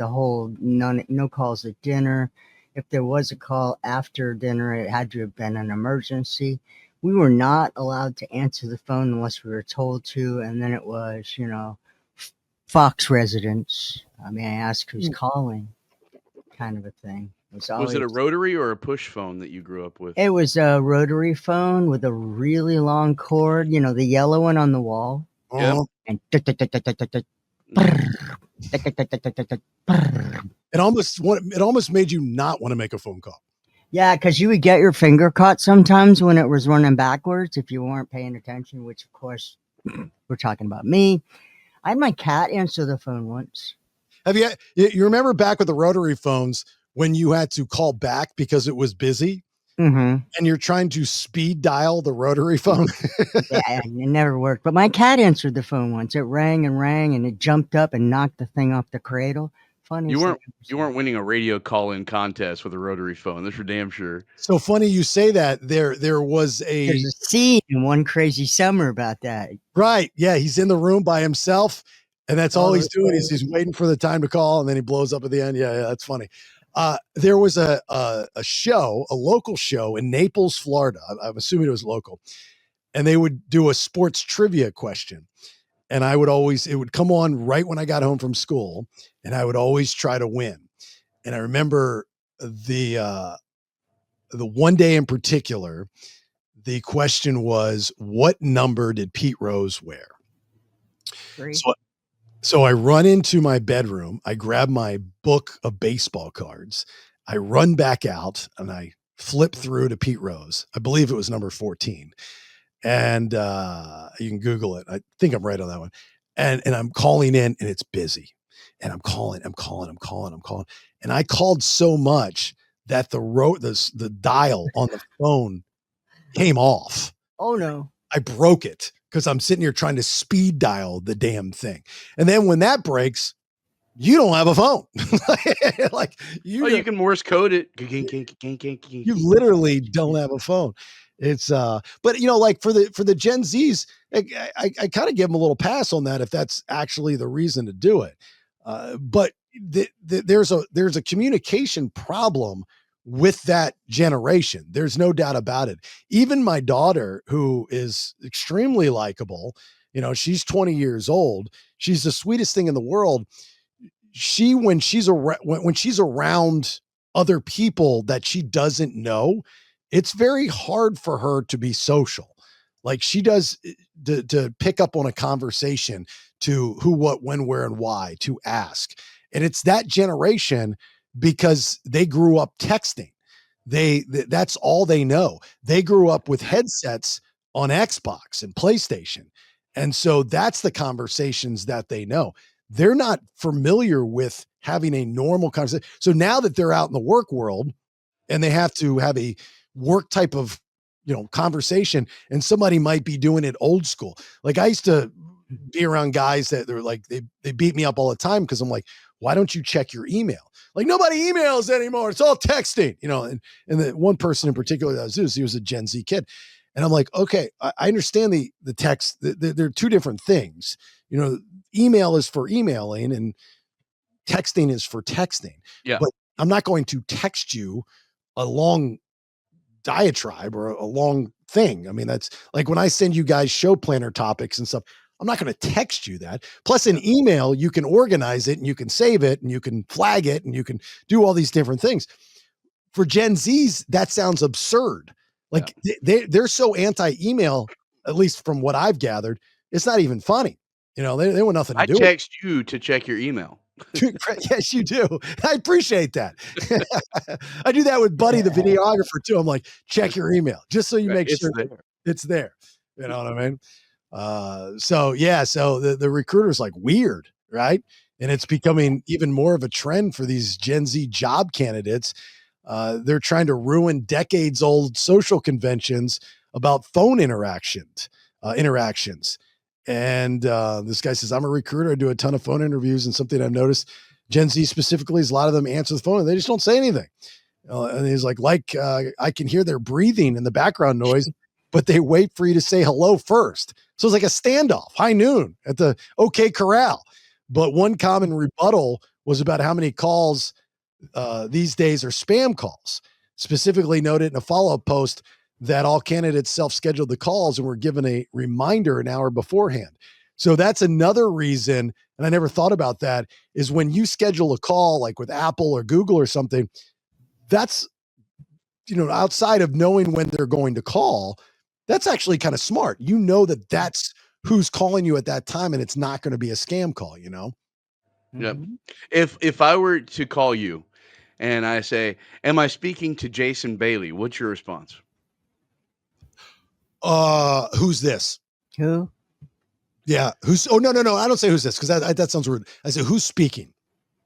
Speaker 7: whole no calls at dinner. If there was a call after dinner, it had to have been an emergency. We were not allowed to answer the phone unless we were told to, and then it was, Foxx residents. May I ask who's calling? Kind of a thing.
Speaker 2: Was it a rotary or a push phone that you grew up with?
Speaker 7: It was a rotary phone with a really long cord, the yellow one on the wall.
Speaker 2: Yep.
Speaker 7: And
Speaker 1: it almost made you not want to make a phone call.
Speaker 7: Yeah, because you would get your finger caught sometimes when it was running backwards if you weren't paying attention, which of course we're talking about me. I had my cat answer the phone once.
Speaker 1: Have you remember back with the rotary phones when you had to call back because it was busy?
Speaker 7: Mm-hmm.
Speaker 1: And you're trying to speed dial the rotary phone?
Speaker 7: Yeah, it never worked. But my cat answered the phone once. It rang and it jumped up and knocked the thing off the cradle. Funny.
Speaker 2: You weren't winning a radio call-in contest with a rotary phone. That's for damn sure.
Speaker 1: So funny you say that. There's
Speaker 7: a scene in One Crazy Summer about that.
Speaker 1: Right. Yeah. He's in the room by himself. And that's all he's doing is he's waiting for the time to call. And then he blows up at the end. Yeah. That's funny. There was a local show in Naples, Florida. I'm assuming it was local. And they would do a sports trivia question. And it would come on right when I got home from school, and I would always try to win. And I remember the one day in particular, the question was, what number did Pete Rose wear?
Speaker 7: 3.
Speaker 1: So I run into my bedroom, I grab my book of baseball cards, I run back out, and I flip through to Pete Rose. I believe it was number 14. And you can Google it. I think I'm right on that one. and I'm calling in and it's busy. And I'm calling. And I called so much that the dial on the phone came off.
Speaker 7: Oh no.
Speaker 1: I broke it because I'm sitting here trying to speed dial the damn thing. And then when that breaks, you don't have a phone. Like
Speaker 2: you can Morse code it.
Speaker 1: You literally don't have a phone. It's but like for the Gen Zs, I kind of give them a little pass on that if that's actually the reason to do it. But there's a communication problem with that generation. There's no doubt about it. Even my daughter, who is extremely likable, she's 20 years old. She's the sweetest thing in the world. When she's around other people that she doesn't know, it's very hard for her to be social. Like she does to pick up on a conversation, to who, what, when, where, and why, to ask. And it's that generation because they grew up texting. That's all they know. They grew up with headsets on Xbox and PlayStation. And so that's the conversations that they know. They're not familiar with having a normal conversation. So now that they're out in the work world and they have to have a work type of, conversation, and somebody might be doing it old school. Like I used to be around guys that they're like, they beat me up all the time because I'm like, why don't you check your email? Like nobody emails anymore. It's all texting, and the one person in particular that was, he was a Gen Z kid. And I'm like, okay, I understand the text. They're two different things. Email is for emailing and texting is for texting.
Speaker 2: Yeah.
Speaker 1: But I'm not going to text you a long diatribe or a long thing. I mean, that's like when I send you guys show planner topics and stuff, I'm not going to text you that. Plus an email, you can organize it and you can save it and you can flag it and you can do all these different things. For Gen Zs, that sounds absurd. Like they're so anti-email, at least from what I've gathered, it's not even funny. They want nothing to do with it.
Speaker 2: I text you to check your email.
Speaker 1: Yes, you do. I appreciate that. I do that with Buddy, the videographer, too. I'm like, check your email just so you make sure it's there. You know what I mean? So the recruiter's like weird, right? And it's becoming even more of a trend for these Gen Z job candidates. They're trying to ruin decades old social conventions about phone interactions. And this guy says, I'm a recruiter. I do a ton of phone interviews, and something I've noticed, Gen Z specifically, is a lot of them answer the phone and they just don't say anything. And he's like, I can hear their breathing in the background noise, but they wait for you to say hello first. So it's like a standoff, high noon at the OK Corral. But one common rebuttal was about how many calls these days are spam calls. Specifically noted in a follow-up post that all candidates self-scheduled the calls and were given a reminder an hour beforehand. So that's another reason, and I never thought about that, is when you schedule a call like with Apple or Google or something, that's, outside of knowing when they're going to call, that's actually kind of smart. That's who's calling you at that time, and it's not going to be a scam call,
Speaker 2: Yep. If I were to call you and I say, am I speaking to Jason Bailey? What's your response?
Speaker 1: Who's this?
Speaker 7: Who?
Speaker 1: Yeah. No. I don't say who's this because that sounds rude. I say, who's speaking?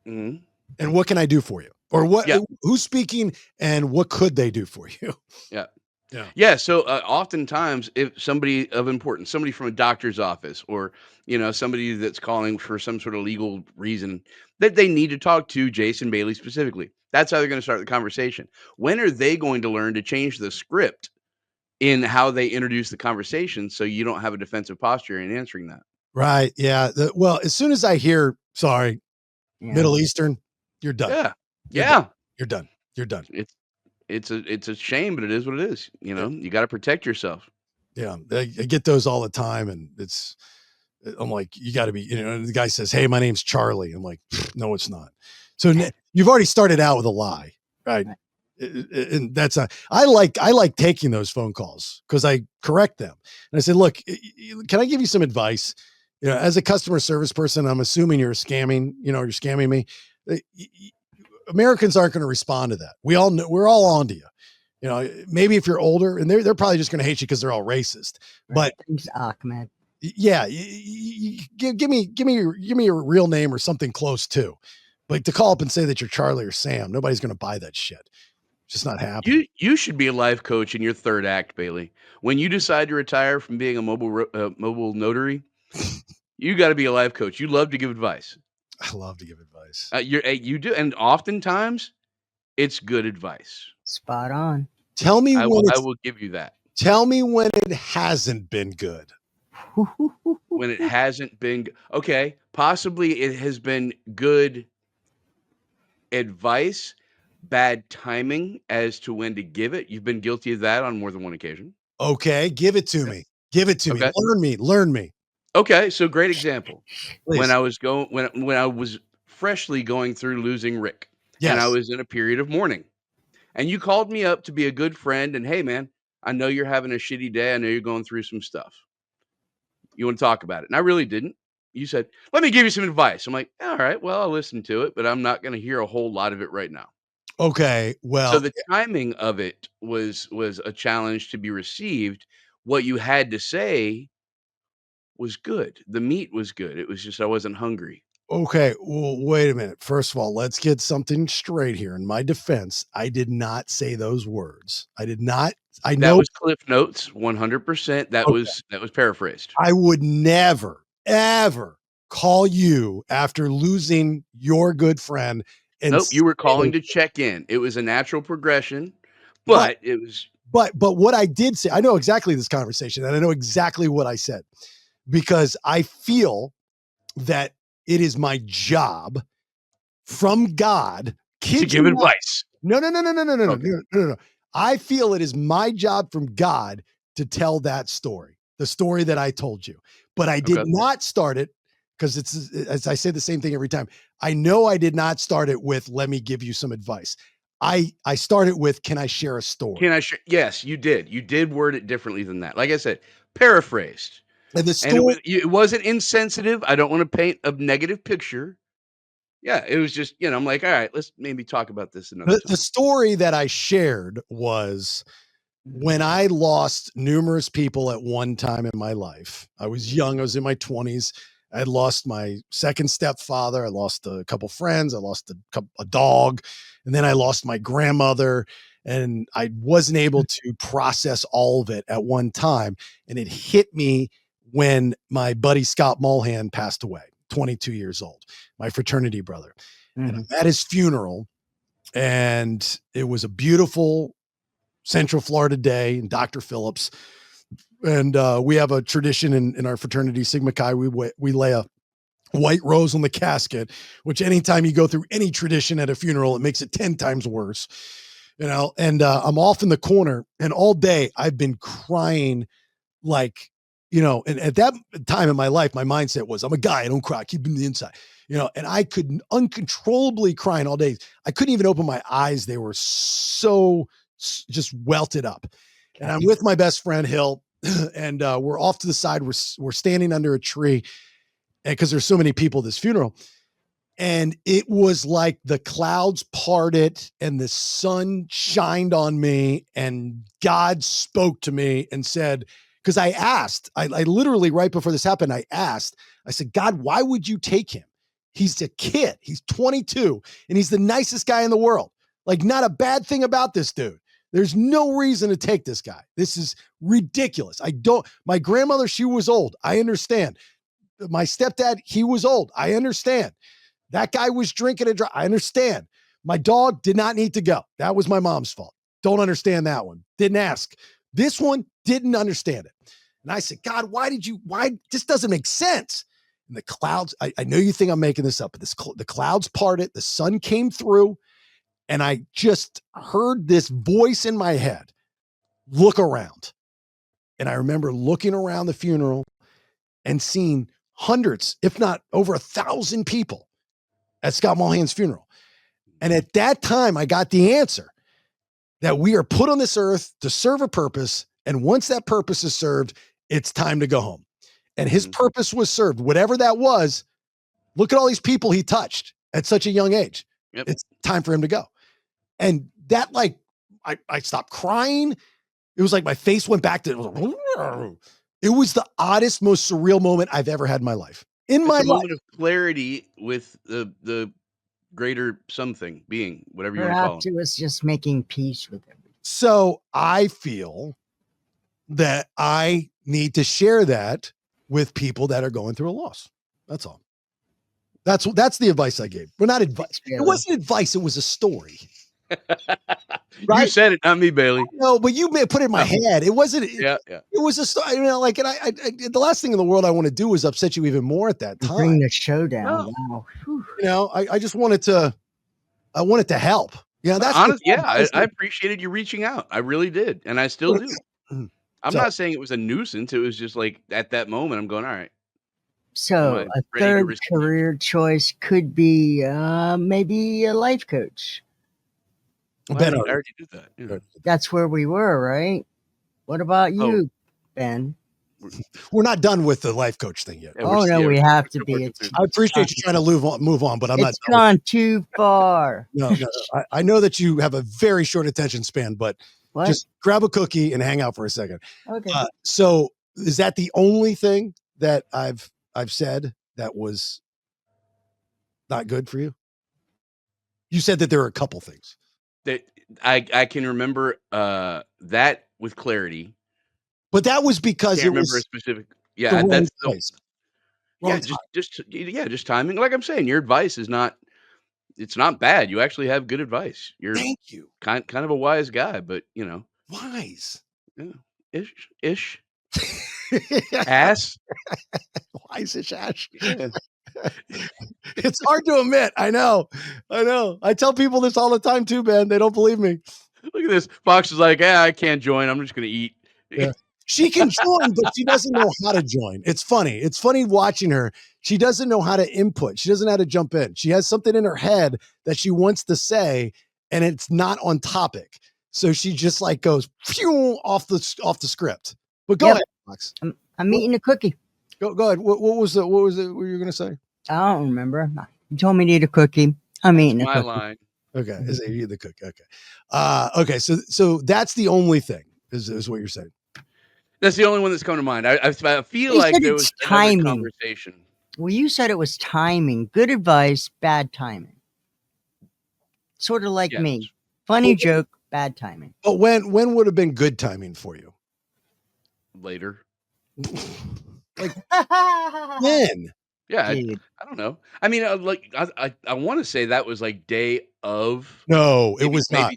Speaker 2: Mm-hmm.
Speaker 1: And what can I do for you? Or what?
Speaker 2: Yeah.
Speaker 1: Who's speaking and what could they do for you?
Speaker 2: Yeah. So oftentimes, if somebody of importance, somebody from a doctor's office, or somebody that's calling for some sort of legal reason that they need to talk to Jason Bailey specifically, that's how they're going to start the conversation. When are they going to learn to change the script in how they introduce the conversation so you don't have a defensive posture in answering that?
Speaker 1: Right. Yeah. Well, as soon as I hear, sorry, Middle Eastern, you're done. You're done. You're done.
Speaker 2: It's a shame, but it is what it is. You got to protect yourself.
Speaker 1: Yeah. I get those all the time. And I'm like, you got to be, the guy says, hey, my name's Charlie. I'm like, no, it's not. So you've already started out with a lie, right? And that's I like taking those phone calls because I correct them. And I said, look, can I give you some advice? As a customer service person, I'm assuming you're you're scamming me. Americans aren't going to respond to that. We all know, we're all on to you. Maybe if you're older, and they're probably just going to hate you because they're all racist. Right. But
Speaker 7: thanks, Ahmed.
Speaker 1: Yeah, give me your real name or something close to. But to call up and say that you're Charlie or Sam, nobody's going to buy that shit. It's just not happening.
Speaker 2: You should be a life coach in your third act, Bailey. When you decide to retire from being a mobile notary, you got to be a life coach. You love to give advice.
Speaker 1: I love to give advice.
Speaker 2: You do, and oftentimes it's good advice.
Speaker 7: Spot on.
Speaker 1: Tell me
Speaker 2: I will give you that.
Speaker 1: Tell me when it hasn't been good.
Speaker 2: When it hasn't been okay, possibly it has been good advice, bad timing as to when to give it. You've been guilty of that on more than one occasion.
Speaker 1: Okay, give it to me. Give it to me.
Speaker 2: Okay.
Speaker 1: Learn me.
Speaker 2: Okay, so great example.
Speaker 1: Please.
Speaker 2: When I was freshly going through losing Rick, and I
Speaker 1: Yes.
Speaker 2: was in a period of mourning, and you called me up to be a good friend, and hey, man, I know you're having a shitty day. I know you're going through some stuff. You want to talk about it? And I really didn't. You said, "Let me give you some advice." I'm like, "All right, well, I'll listen to it, but I'm not going to hear a whole lot of it right now."
Speaker 1: Okay.
Speaker 2: So
Speaker 1: Well,
Speaker 2: the timing of it was a challenge to be received. What you had to say was good. The meat was good. It was just I wasn't hungry.
Speaker 1: okay. Well, wait a minute. First of all, let's get something straight here. In my defense, I did not say those words. I did not. I
Speaker 2: That
Speaker 1: know
Speaker 2: was Cliff Notes, 100%. That was paraphrased.
Speaker 1: I would never, ever call you after losing your good friend and
Speaker 2: Nope, you were
Speaker 1: say,
Speaker 2: calling to check in. It was a natural progression,
Speaker 1: but
Speaker 2: but it was
Speaker 1: but what I did say, I know exactly this conversation and I know exactly what I said because I feel that it is my job from God.
Speaker 2: to
Speaker 1: Kid
Speaker 2: give
Speaker 1: you not.
Speaker 2: advice. Okay.
Speaker 1: No. I feel it is my job from God to tell that story, the story that I told you. But I did
Speaker 2: Okay.
Speaker 1: not start it because it's, as I say the same thing every time. I know I did not start it with, let me give you some advice. I started with, can I share a story?
Speaker 2: Can I share? Yes, you did. You did word it differently than that. Like I said, paraphrased.
Speaker 1: And the
Speaker 2: And
Speaker 1: story,
Speaker 2: it wasn't insensitive. I don't want to paint a negative picture. Yeah, it was just, I'm like, all right, let's maybe talk about this another
Speaker 1: the
Speaker 2: time.
Speaker 1: story that I shared was when I lost numerous people at one time in my life. I was young, I was in my 20s. I had lost my second stepfather. I lost a couple friends. I lost a dog. And then I lost my grandmother. And I wasn't able to process all of it at one time. And it hit me when my buddy Scott Mulhan passed away, 22 years old, my fraternity brother. And I'm at his funeral. And it was a beautiful Central Florida day in Dr. Phillips. And we have a tradition in our fraternity, Sigma Chi. We lay a white rose on the casket, which anytime you go through any tradition at a funeral, it makes it 10 times worse. And I'm off in the corner, and all day I've been crying like, and at that time in my life, my mindset was, I'm a guy, I don't cry, keep it in the inside, and I could uncontrollably crying all day. I couldn't even open my eyes. They were so just welted up. And I'm with my best friend Hill, and we're off to the side. We're standing under a tree, and because there's so many people at this funeral, and it was like the clouds parted and the sun shined on me, and God spoke to me and said, because I asked, I literally right before this happened, I said, God, why would you take him? He's a kid. He's 22 and he's the nicest guy in the world. Like, not a bad thing about this dude. There's no reason to take this guy. This is ridiculous. My grandmother, she was old. I understand. My stepdad, he was old. I understand. That guy was drinking and I understand. My dog did not need to go. That was my mom's fault. Don't understand that one. Didn't ask. This one didn't understand it. And I said, God, why this doesn't make sense. And the clouds, I know you think I'm making this up, but the clouds parted, the sun came through, and I just heard this voice in my head, look around. And I remember looking around the funeral and seeing hundreds, if not over 1,000 people at Scott Mulhan's funeral. And at that time, I got the answer that we are put on this earth to serve a purpose. And once that purpose is served, it's time to go home. And his purpose was served, whatever that was. Look at all these people he touched at such a young age.
Speaker 2: Yep.
Speaker 1: It's time for him to go. And that, like, I stopped crying. It was like my face went back to, It was the oddest, most surreal moment I've ever had in my life. In my
Speaker 2: It's a
Speaker 1: life.
Speaker 2: moment of clarity with the greater something being, whatever you want to call
Speaker 7: Perhaps
Speaker 2: it.
Speaker 7: it was just making peace with everything.
Speaker 1: So I feel that I need to share that with people that are going through a loss. That's all. That's the advice I gave. Well, not advice. It wasn't advice. It was a story.
Speaker 2: You
Speaker 1: Right?
Speaker 2: said it, not me, Bailey.
Speaker 1: No, but you may put it in my head. It wasn't.
Speaker 2: Yeah.
Speaker 1: It was a story. You know, like, and I the last thing in the world I want to do is upset you even more at that time.
Speaker 7: Bring the show down.
Speaker 2: No.
Speaker 7: Wow.
Speaker 1: You know, I just wanted to. I wanted to help. Yeah, that's
Speaker 2: honest. Yeah, I appreciated you reaching out. I really did, and I still do. I'm not saying it was a nuisance. It was just like at that moment, I'm going, all right.
Speaker 7: So a third career choice could be maybe a life coach.
Speaker 2: Well, I already did that. Yeah.
Speaker 7: That's where we were, right? What about you, Ben?
Speaker 1: We're not done with the life coach thing yet.
Speaker 7: Oh no, we have to be.
Speaker 1: I appreciate you trying to move on, but I'm not.
Speaker 7: It's gone too far.
Speaker 1: No. I know that you have a very short attention span, but just grab a cookie and hang out for a second.
Speaker 7: Okay.
Speaker 1: So is that the only thing that I've said that was not good for you? You said that there are a couple things
Speaker 2: that I can remember that with clarity,
Speaker 1: but that was because
Speaker 2: it was a specific. Yeah, that's just timing. Like I'm saying, your advice is not. It's not bad. You actually have good advice.
Speaker 1: Thank you.
Speaker 2: Kind of a wise guy, but you know,
Speaker 1: wise.
Speaker 2: Yeah, ish. Ass.
Speaker 1: Wise-ish ash. Yeah. It's hard to admit. I know. I tell people this all the time too, man. They don't believe me.
Speaker 2: Look at this. Fox is like, I can't join. I'm just going to eat.
Speaker 1: Yeah. She can join, but she doesn't know how to join. It's funny. It's funny watching her. She doesn't know how to input. She doesn't know how to jump in. She has something in her head that she wants to say, and it's not on topic. So she just like goes off the script. But go ahead, Fox.
Speaker 7: I'm eating a cookie.
Speaker 1: Go ahead. What was it? What was it? What were you going to say?
Speaker 7: I don't remember. You told me to eat a cookie. I'm eating a cookie.
Speaker 2: My line.
Speaker 1: Okay, is it eat the cookie? Okay, okay. So that's the only thing is what you're saying.
Speaker 2: That's the only one that's come to mind. I feel like there was another conversation.
Speaker 7: Well, you said it was timing. Good advice, bad timing. Sort of like me. Funny joke, bad timing.
Speaker 1: But when would have been good timing for you?
Speaker 2: Later.
Speaker 1: Like when?
Speaker 2: Yeah, I don't know. I mean, like I want to say that was like day of.
Speaker 1: No, it was not.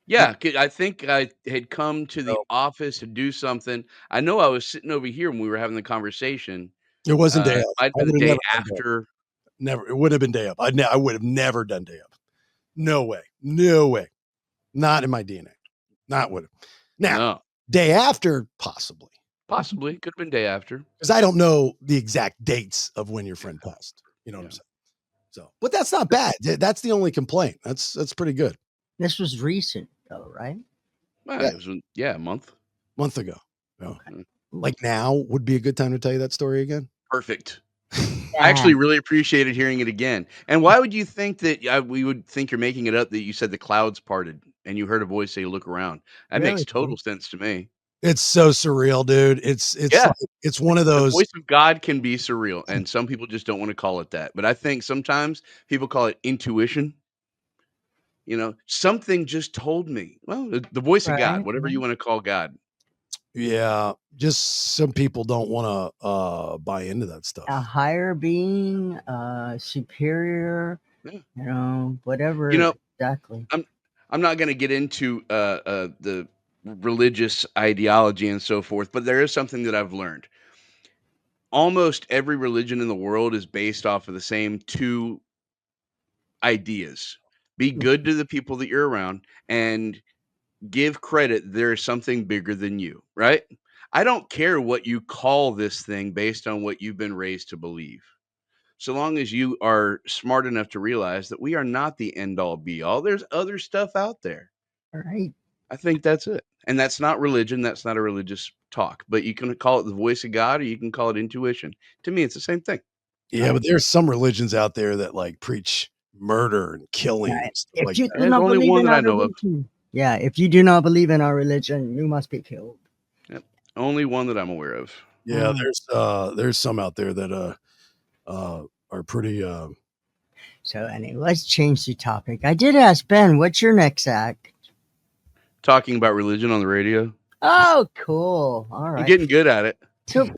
Speaker 2: Yeah, I think I had come to the office to do something. I know I was sitting over here when we were having the conversation.
Speaker 1: It wasn't day of.
Speaker 2: I'd been the day after.
Speaker 1: Never. It would have been day of. I would have never done day of. No way. Not in my DNA. Not would have. Now, day after, possibly.
Speaker 2: Possibly. Could have been day after.
Speaker 1: Because I don't know the exact dates of when your friend passed. You know what I'm saying? So, but that's not bad. That's the only complaint. That's pretty good.
Speaker 7: This was recent, though, right?
Speaker 2: Well, it was, a month
Speaker 1: ago. Okay. Like now would be a good time to tell you that story again.
Speaker 2: Perfect. I actually really appreciated hearing it again. And why would you think that we would think you're making it up that you said the clouds parted and you heard a voice say, look around? That makes total sense to me.
Speaker 1: It's so surreal, dude. It's like, it's one of those.
Speaker 2: The voice of God can be surreal, and some people just don't want to call it that. But I think sometimes people call it intuition. You know, something just told me. Well, the voice of God, whatever you want to call God.
Speaker 1: Yeah, just some people don't want to buy into that stuff.
Speaker 7: A higher being, superior, you know, whatever.
Speaker 2: You know,
Speaker 7: exactly.
Speaker 2: I'm not going to get into the religious ideology and so forth, but there is something that I've learned. Almost every religion in the world is based off of the same two ideas. Be good to the people that you're around and give credit. There's something bigger than you, right? I don't care what you call this thing based on what you've been raised to believe. So long as you are smart enough to realize that we are not the end all be all. There's other stuff out there.
Speaker 7: All right.
Speaker 2: I think that's it. And that's not religion. That's not a religious talk, but you can call it the voice of God or you can call it intuition. To me, it's the same thing.
Speaker 1: Yeah, but there's some religions out there that like preach murder and killing.
Speaker 7: Right.
Speaker 1: And stuff
Speaker 7: If
Speaker 1: like
Speaker 7: you
Speaker 1: that.
Speaker 7: do not
Speaker 2: only
Speaker 7: believe
Speaker 2: one
Speaker 7: in
Speaker 2: that
Speaker 7: our
Speaker 2: I know of.
Speaker 7: religion, if you do not believe in our religion, you must be killed.
Speaker 2: Yep. Only one that I'm aware of.
Speaker 6: Yeah, there's some out there that are pretty.
Speaker 7: So anyway, let's change the topic. I did ask Ben, what's your next act?
Speaker 2: Talking about religion on the radio.
Speaker 7: Oh, cool. All right.
Speaker 2: I'm getting good at it.
Speaker 7: So,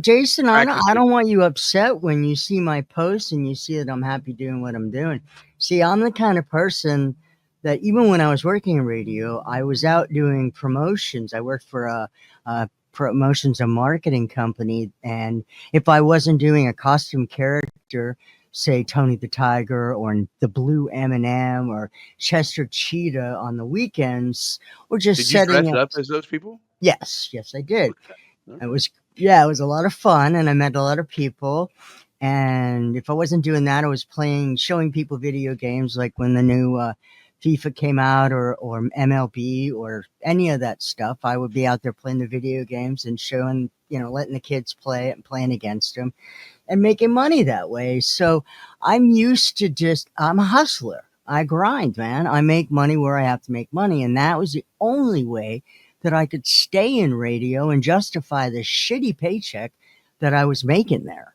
Speaker 7: Jason, I
Speaker 2: Practicing.
Speaker 7: don't want you upset when you see my posts and you see that I'm happy doing what I'm doing. See, I'm the kind of person that even when I was working in radio, I was out doing promotions. I worked for a promotions and marketing company. And if I wasn't doing a costume character, say Tony the Tiger or the Blue M&M or Chester Cheetah on the weekends, or just
Speaker 2: Did you
Speaker 7: setting
Speaker 2: dress up as those people?
Speaker 7: Yes, I did.
Speaker 2: Okay.
Speaker 7: It was a lot of fun, and I met a lot of people. And if I wasn't doing that, I was showing people video games, like when the new FIFA came out, or MLB, or any of that stuff. I would be out there playing the video games and showing, letting the kids play it and playing against them and making money that way. So I'm used to I'm a hustler. I grind, man. I make money where I have to make money. And that was the only way that I could stay in radio and justify the shitty paycheck that I was making there.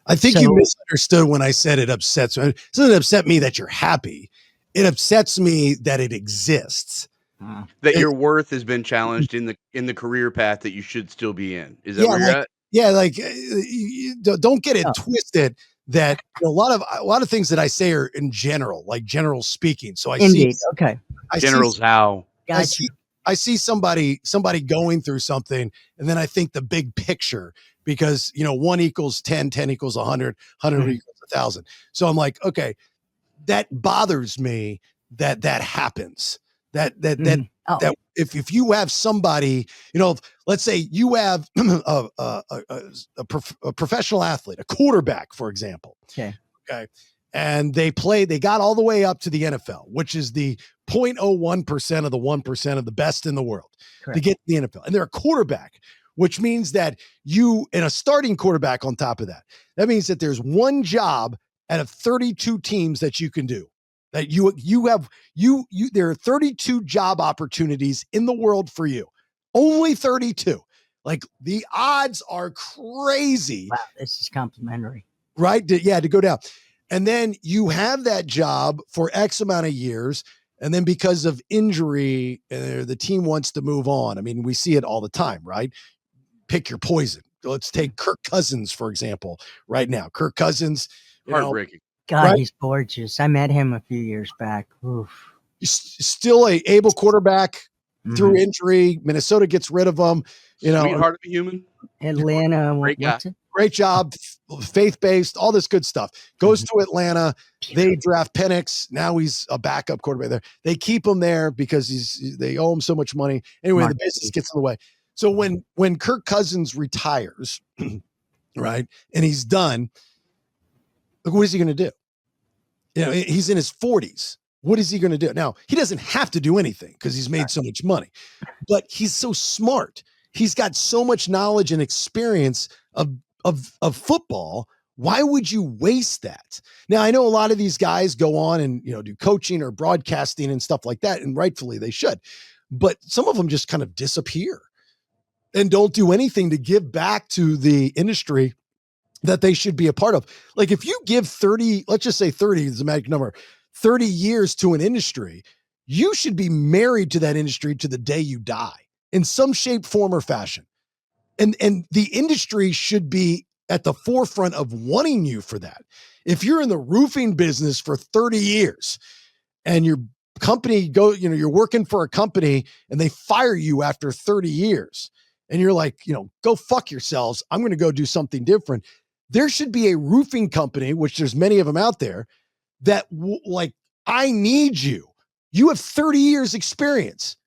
Speaker 6: I think you misunderstood when I said it upsets me. It doesn't upset me that you're happy. It upsets me that it exists.
Speaker 2: That your worth has been challenged in the career path that you should still be in. Is that where you're at?
Speaker 6: Yeah, like don't get it twisted. That a lot of things that I say are in general, like general speaking. So I
Speaker 7: Indeed.
Speaker 6: see.
Speaker 7: Okay.
Speaker 2: General's how.
Speaker 7: Gotcha.
Speaker 6: I see somebody going through something, and then I think the big picture, because 1 equals 10, 10 equals 100, 100 equals 1,000. So I'm like, okay, that bothers me that happens. That if you have somebody, let's say you have a professional athlete, a quarterback, for example.
Speaker 7: Okay.
Speaker 6: And they got all the way up to the NFL, which is the 0.01% of the 1% of the best in the world. Correct. To get to the NFL. And they're a quarterback, which means that and a starting quarterback on top of that. That means that there's one job out of 32 teams that you can do. That there are 32 job opportunities in the world for you. Only 32. Like, the odds are crazy.
Speaker 7: Wow, this is complimentary.
Speaker 6: Right? To go down. And then you have that job for X amount of years. And then because of injury, the team wants to move on. I mean, we see it all the time, right? Pick your poison. Let's take Kirk Cousins, for example, right now. Kirk Cousins.
Speaker 2: Heartbreaking.
Speaker 7: God, right? He's gorgeous. I met him a few years back. Oof.
Speaker 6: He's still a able quarterback through injury. Minnesota gets rid of him.
Speaker 2: Sweetheart of a human.
Speaker 7: Atlanta.
Speaker 2: Great guy.
Speaker 6: Great job, faith-based, all this good stuff. Goes to Atlanta. They draft Penix. Now he's a backup quarterback there. They keep him there because they owe him so much money. Anyway, the business gets in the way. So when Kirk Cousins retires, right, and he's done, look, what is he going to do? He's in his 40s. What is he going to do? Now, he doesn't have to do anything because he's made so much money, but he's so smart. He's got so much knowledge and experience of football. Why would you waste that? Now, I know a lot of these guys go on and, do coaching or broadcasting and stuff like that, and rightfully they should. But some of them just kind of disappear and don't do anything to give back to the industry that they should be a part of. Like, if you give 30, let's just say 30 is the magic number, 30 years to an industry, you should be married to that industry to the day you die in some shape, form, or fashion. And the industry should be at the forefront of wanting you for that. If you're in the roofing business for 30 years and your company you're working for a company and they fire you after 30 years and you're like, go fuck yourselves. I'm going to go do something different. There should be a roofing company, which there's many of them out there, that I need you. You have 30 years experience.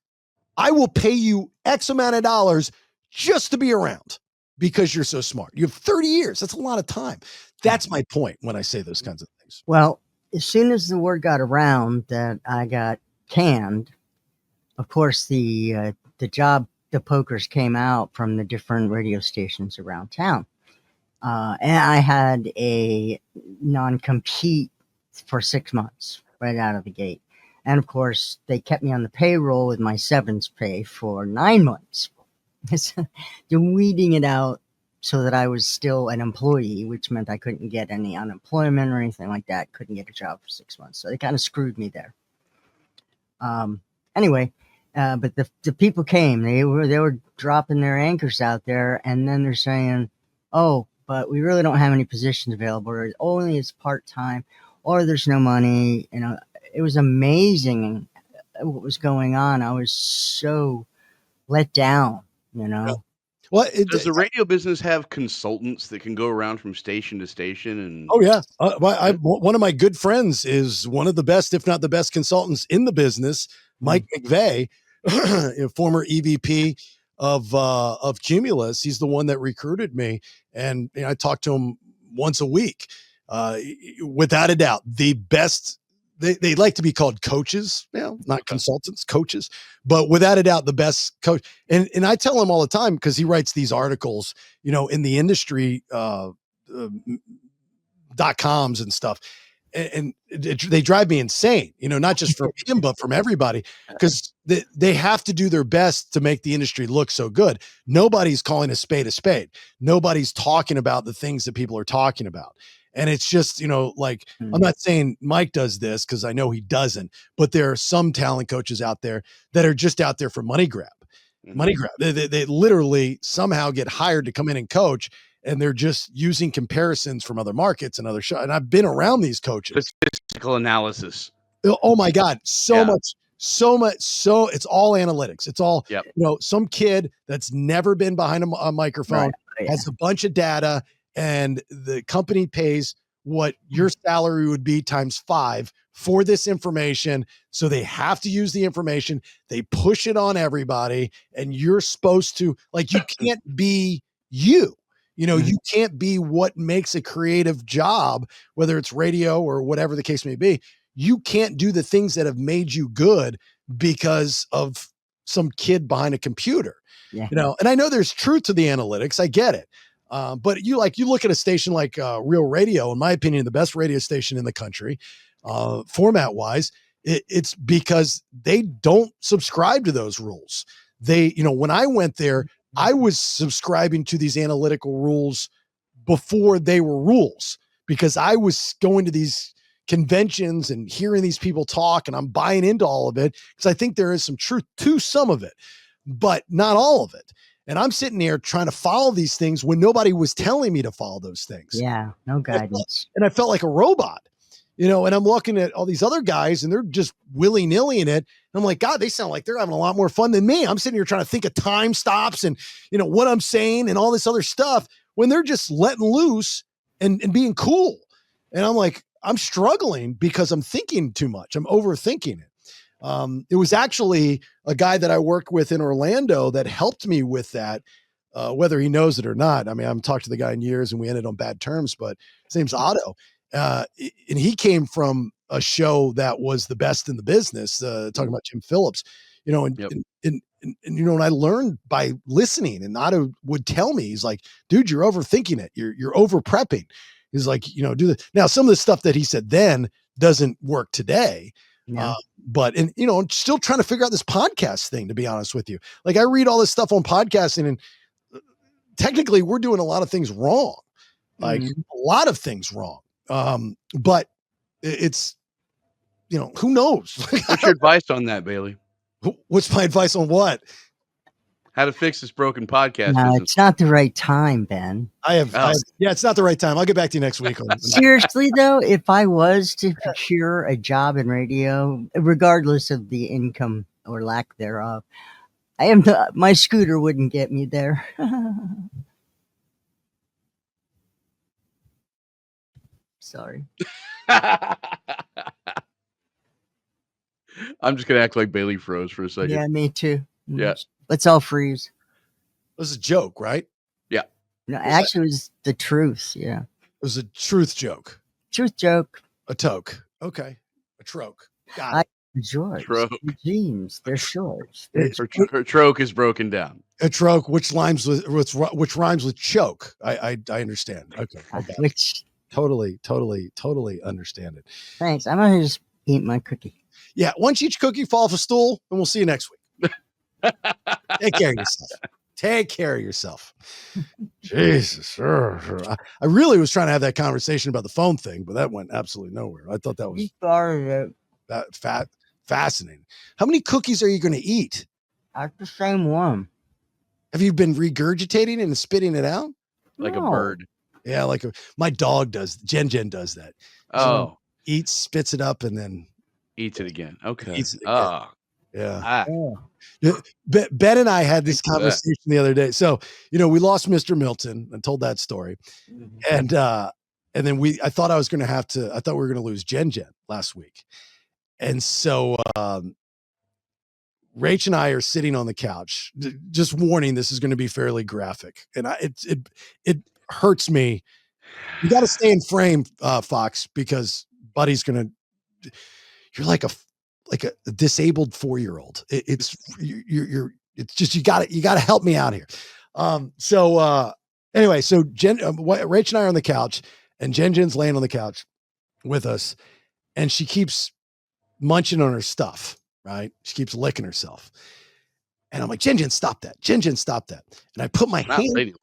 Speaker 6: I will pay you X amount of dollars just to be around because you're so smart. You have 30 years. That's a lot of time. That's my point when I say those kinds of things.
Speaker 7: Well, as soon as the word got around that I got canned, of course, the pokers came out from the different radio stations around town. And I had a non-compete for 6 months right out of the gate. And of course, they kept me on the payroll with my severance pay for 9 months. They're weeding it out so that I was still an employee, which meant I couldn't get any unemployment or anything like that. Couldn't get a job for 6 months. So they kind of screwed me there. Anyway, but the people came. They were dropping their anchors out there, and then they're saying, "Oh, but we really don't have any positions available, or only it's part-time, or there's no money." You know, it was amazing what was going on. I was so let down, you know.
Speaker 6: Well,
Speaker 2: Does the radio business have consultants that can go around from station to station? And
Speaker 6: oh yeah, one of my good friends is one of the best, if not the best, consultants in the business. Mike McVeigh, former EVP of Cumulus. He's the one that recruited me, and I talk to him once a week. Without a doubt, the best. They like to be called coaches, not consultants, coaches, but without a doubt, the best coach. And I tell him all the time, because he writes these articles, in the industry, .coms and stuff. And they drive me insane, not just from him, but from everybody, because they have to do their best to make the industry look so good. Nobody's calling a spade a spade. Nobody's talking about the things that people are talking about. And it's just, like, I'm not saying Mike does this, because I know he doesn't, but there are some talent coaches out there that are just out there for money grab. Money grab. They literally somehow get hired to come in and coach, and they're just using comparisons from other markets and other shows. And I've been around these coaches.
Speaker 2: Statistical analysis.
Speaker 6: Oh my God. So much. So it's all analytics. It's all, some kid that's never been behind a microphone has a bunch of data, and the company pays what your salary would be times 5 for this information. So they have to use the information. They push it on everybody, and you're supposed to, like, you can't be you. You can't be what makes a creative job, whether it's radio or whatever the case may be. You can't do the things that have made you good because of some kid behind a computer, and I know there's truth to the analytics. I get it. But you look at a station like Real Radio, in my opinion, the best radio station in the country, format wise, it's because they don't subscribe to those rules. They, when I went there, I was subscribing to these analytical rules before they were rules, because I was going to these conventions and hearing these people talk, and I'm buying into all of it, because I think there is some truth to some of it, but not all of it. And I'm sitting there trying to follow these things when nobody was telling me to follow those things.
Speaker 7: Yeah, no guidance.
Speaker 6: And I felt like a robot, and I'm looking at all these other guys, and they're just willy-nilly in it. And I'm like, God, they sound like they're having a lot more fun than me. I'm sitting here trying to think of time stops and, what I'm saying and all this other stuff, when they're just letting loose and being cool. And I'm like, I'm struggling because I'm thinking too much. I'm overthinking it. It was actually a guy that I worked with in Orlando that helped me with that, whether he knows it or not. I mean, I haven't talked to the guy in years, and we ended on bad terms, but his name's Otto. And he came from a show that was the best in the business, talking about Jim Phillips, and I learned by listening, and Otto would tell me, he's like, dude, you're overthinking it. You're over prepping. He's like, do the, now some of the stuff that he said then doesn't work today. But still trying to figure out this podcast thing, to be honest with you. Like, I read all this stuff on podcasting, and technically we're doing a lot of things wrong, like a lot of things wrong. But it's, who knows?
Speaker 2: What's your advice on that, Bailey?
Speaker 6: What's my advice on what?
Speaker 2: How to fix this broken podcast
Speaker 7: No,
Speaker 2: business.
Speaker 7: it's not the right time, Ben.
Speaker 6: It's not the right time. I'll get back to you next week.
Speaker 7: Seriously, though, if I was to procure a job in radio, regardless of the income or lack thereof, my scooter wouldn't get me there. Sorry.
Speaker 2: I'm just going to act like Bailey froze for a second.
Speaker 7: Yeah, me too.
Speaker 2: Yeah.
Speaker 7: Let's all freeze.
Speaker 6: It was a joke, right?
Speaker 2: Yeah.
Speaker 7: No, actually, it was the truth. Yeah.
Speaker 6: It was a truth joke.
Speaker 7: Truth joke.
Speaker 6: A toke. Okay. A troke. Got it.
Speaker 7: George.
Speaker 2: Troke.
Speaker 7: Jeans. They're shorts.
Speaker 2: Her troke is broken down.
Speaker 6: A troke, which rhymes with choke. I understand. Okay.
Speaker 7: Which
Speaker 6: totally understand it.
Speaker 7: Thanks. I'm gonna just eat my cookie.
Speaker 6: Yeah. Once each cookie fall off a stool, and we'll see you next week. Take care of yourself. Take care of yourself. Jesus. Sure. I really was trying to have that conversation about the phone thing, but that went absolutely nowhere. I thought that was fascinating. How many cookies are you going to eat?
Speaker 7: That's the same one.
Speaker 6: Have you been regurgitating and spitting it out?
Speaker 2: Like a bird.
Speaker 6: Yeah, my dog does. Jen does that.
Speaker 2: Oh.
Speaker 6: Eats, spits it up, and then
Speaker 2: eats it again. Okay.
Speaker 6: Eats it again. Yeah.
Speaker 2: Ah.
Speaker 6: Ben and I had this conversation the other day. So, we lost Mr. Milton. I told that story. And then I thought we were going to lose Jen last week. And so, Rach and I are sitting on the couch, just warning, this is going to be fairly graphic. And it hurts me. You got to stay in frame, Foxx, because Buddy's going to, you're like a disabled 4-year-old. It's just, you got to help me out here. Anyway, so Rach and I are on the couch, and Jen's laying on the couch with us, and she keeps munching on her stuff, right? She keeps licking herself. And I'm like, Jen, stop that. Jen, stop that. And I put my hand.
Speaker 2: Ladylike.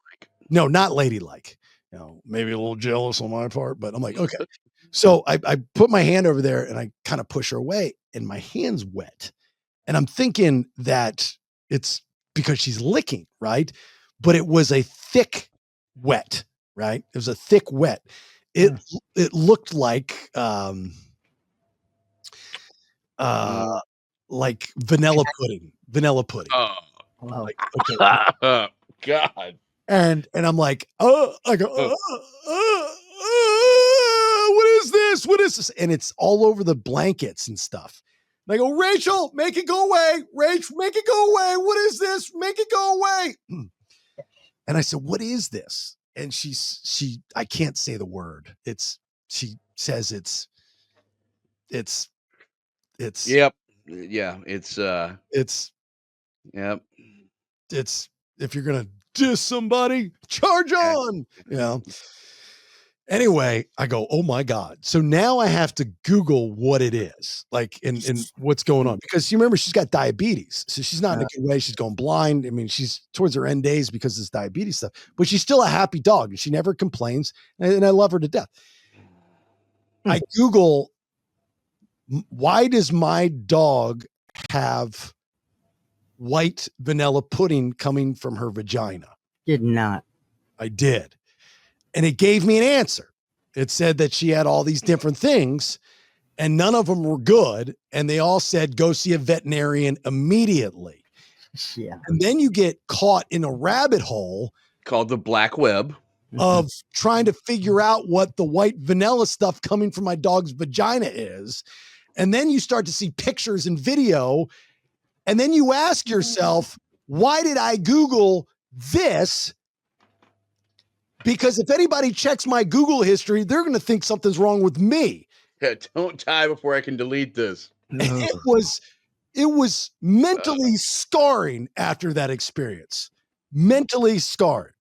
Speaker 6: No, not ladylike. Maybe a little jealous on my part, but I'm like, okay. So I put my hand over there and I kind of push her away, and my hand's wet. And I'm thinking that it's because she's licking, right? But it was a thick wet, right? It was a thick wet. It looked like like vanilla pudding.
Speaker 2: Oh,
Speaker 6: like, okay.
Speaker 2: God.
Speaker 6: And I'm like, what is this? What is this? And it's all over the blankets and stuff. And I go, Rachel, make it go away. Rach, make it go away. What is this? Make it go away. And I said, what is this? And I can't say the word. She says it's
Speaker 2: yep. Yeah. Yep.
Speaker 6: It's, if you're going to diss somebody, charge on. Anyway, I go, oh my God. So now I have to Google what it is, like, and what's going on, because you remember she's got diabetes. So she's not in a good way. She's going blind. I mean, she's towards her end days because of this diabetes stuff, but she's still a happy dog and she never complains. And I love her to death. I Google, why does my dog have white vanilla pudding coming from her vagina?
Speaker 7: Did not.
Speaker 6: I did. And it gave me an answer. It said that she had all these different things and none of them were good. And they all said, go see a veterinarian immediately.
Speaker 7: Yeah.
Speaker 6: And then you get caught in a rabbit hole
Speaker 2: called the black web
Speaker 6: of trying to figure out what the white vanilla stuff coming from my dog's vagina is. And then you start to see pictures and video. And then you ask yourself, why did I Google this? Because if anybody checks my Google history, they're going to think something's wrong with me.
Speaker 2: Yeah, don't die before I can delete this.
Speaker 6: It was mentally scarring after that experience. Mentally scarred.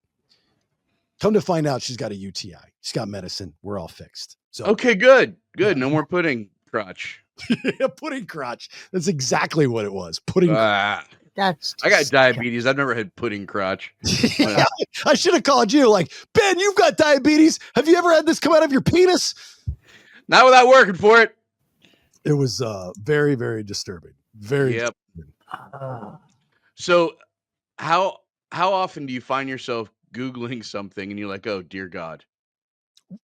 Speaker 6: Come to find out, she's got a UTI. She's got medicine. We're all fixed. So
Speaker 2: okay, good. No more pudding crotch.
Speaker 6: Pudding crotch. That's exactly what it was. Pudding.
Speaker 7: That's
Speaker 2: I got diabetes. I've never had pudding crotch.
Speaker 6: Yeah, I should have called you. Like, Ben, you've got diabetes. Have you ever had this come out of your penis?
Speaker 2: Not without working for it.
Speaker 6: It was very, very disturbing. Very.
Speaker 2: Yep.
Speaker 6: Disturbing.
Speaker 2: So, how often do you find yourself Googling something and you're like, oh dear God?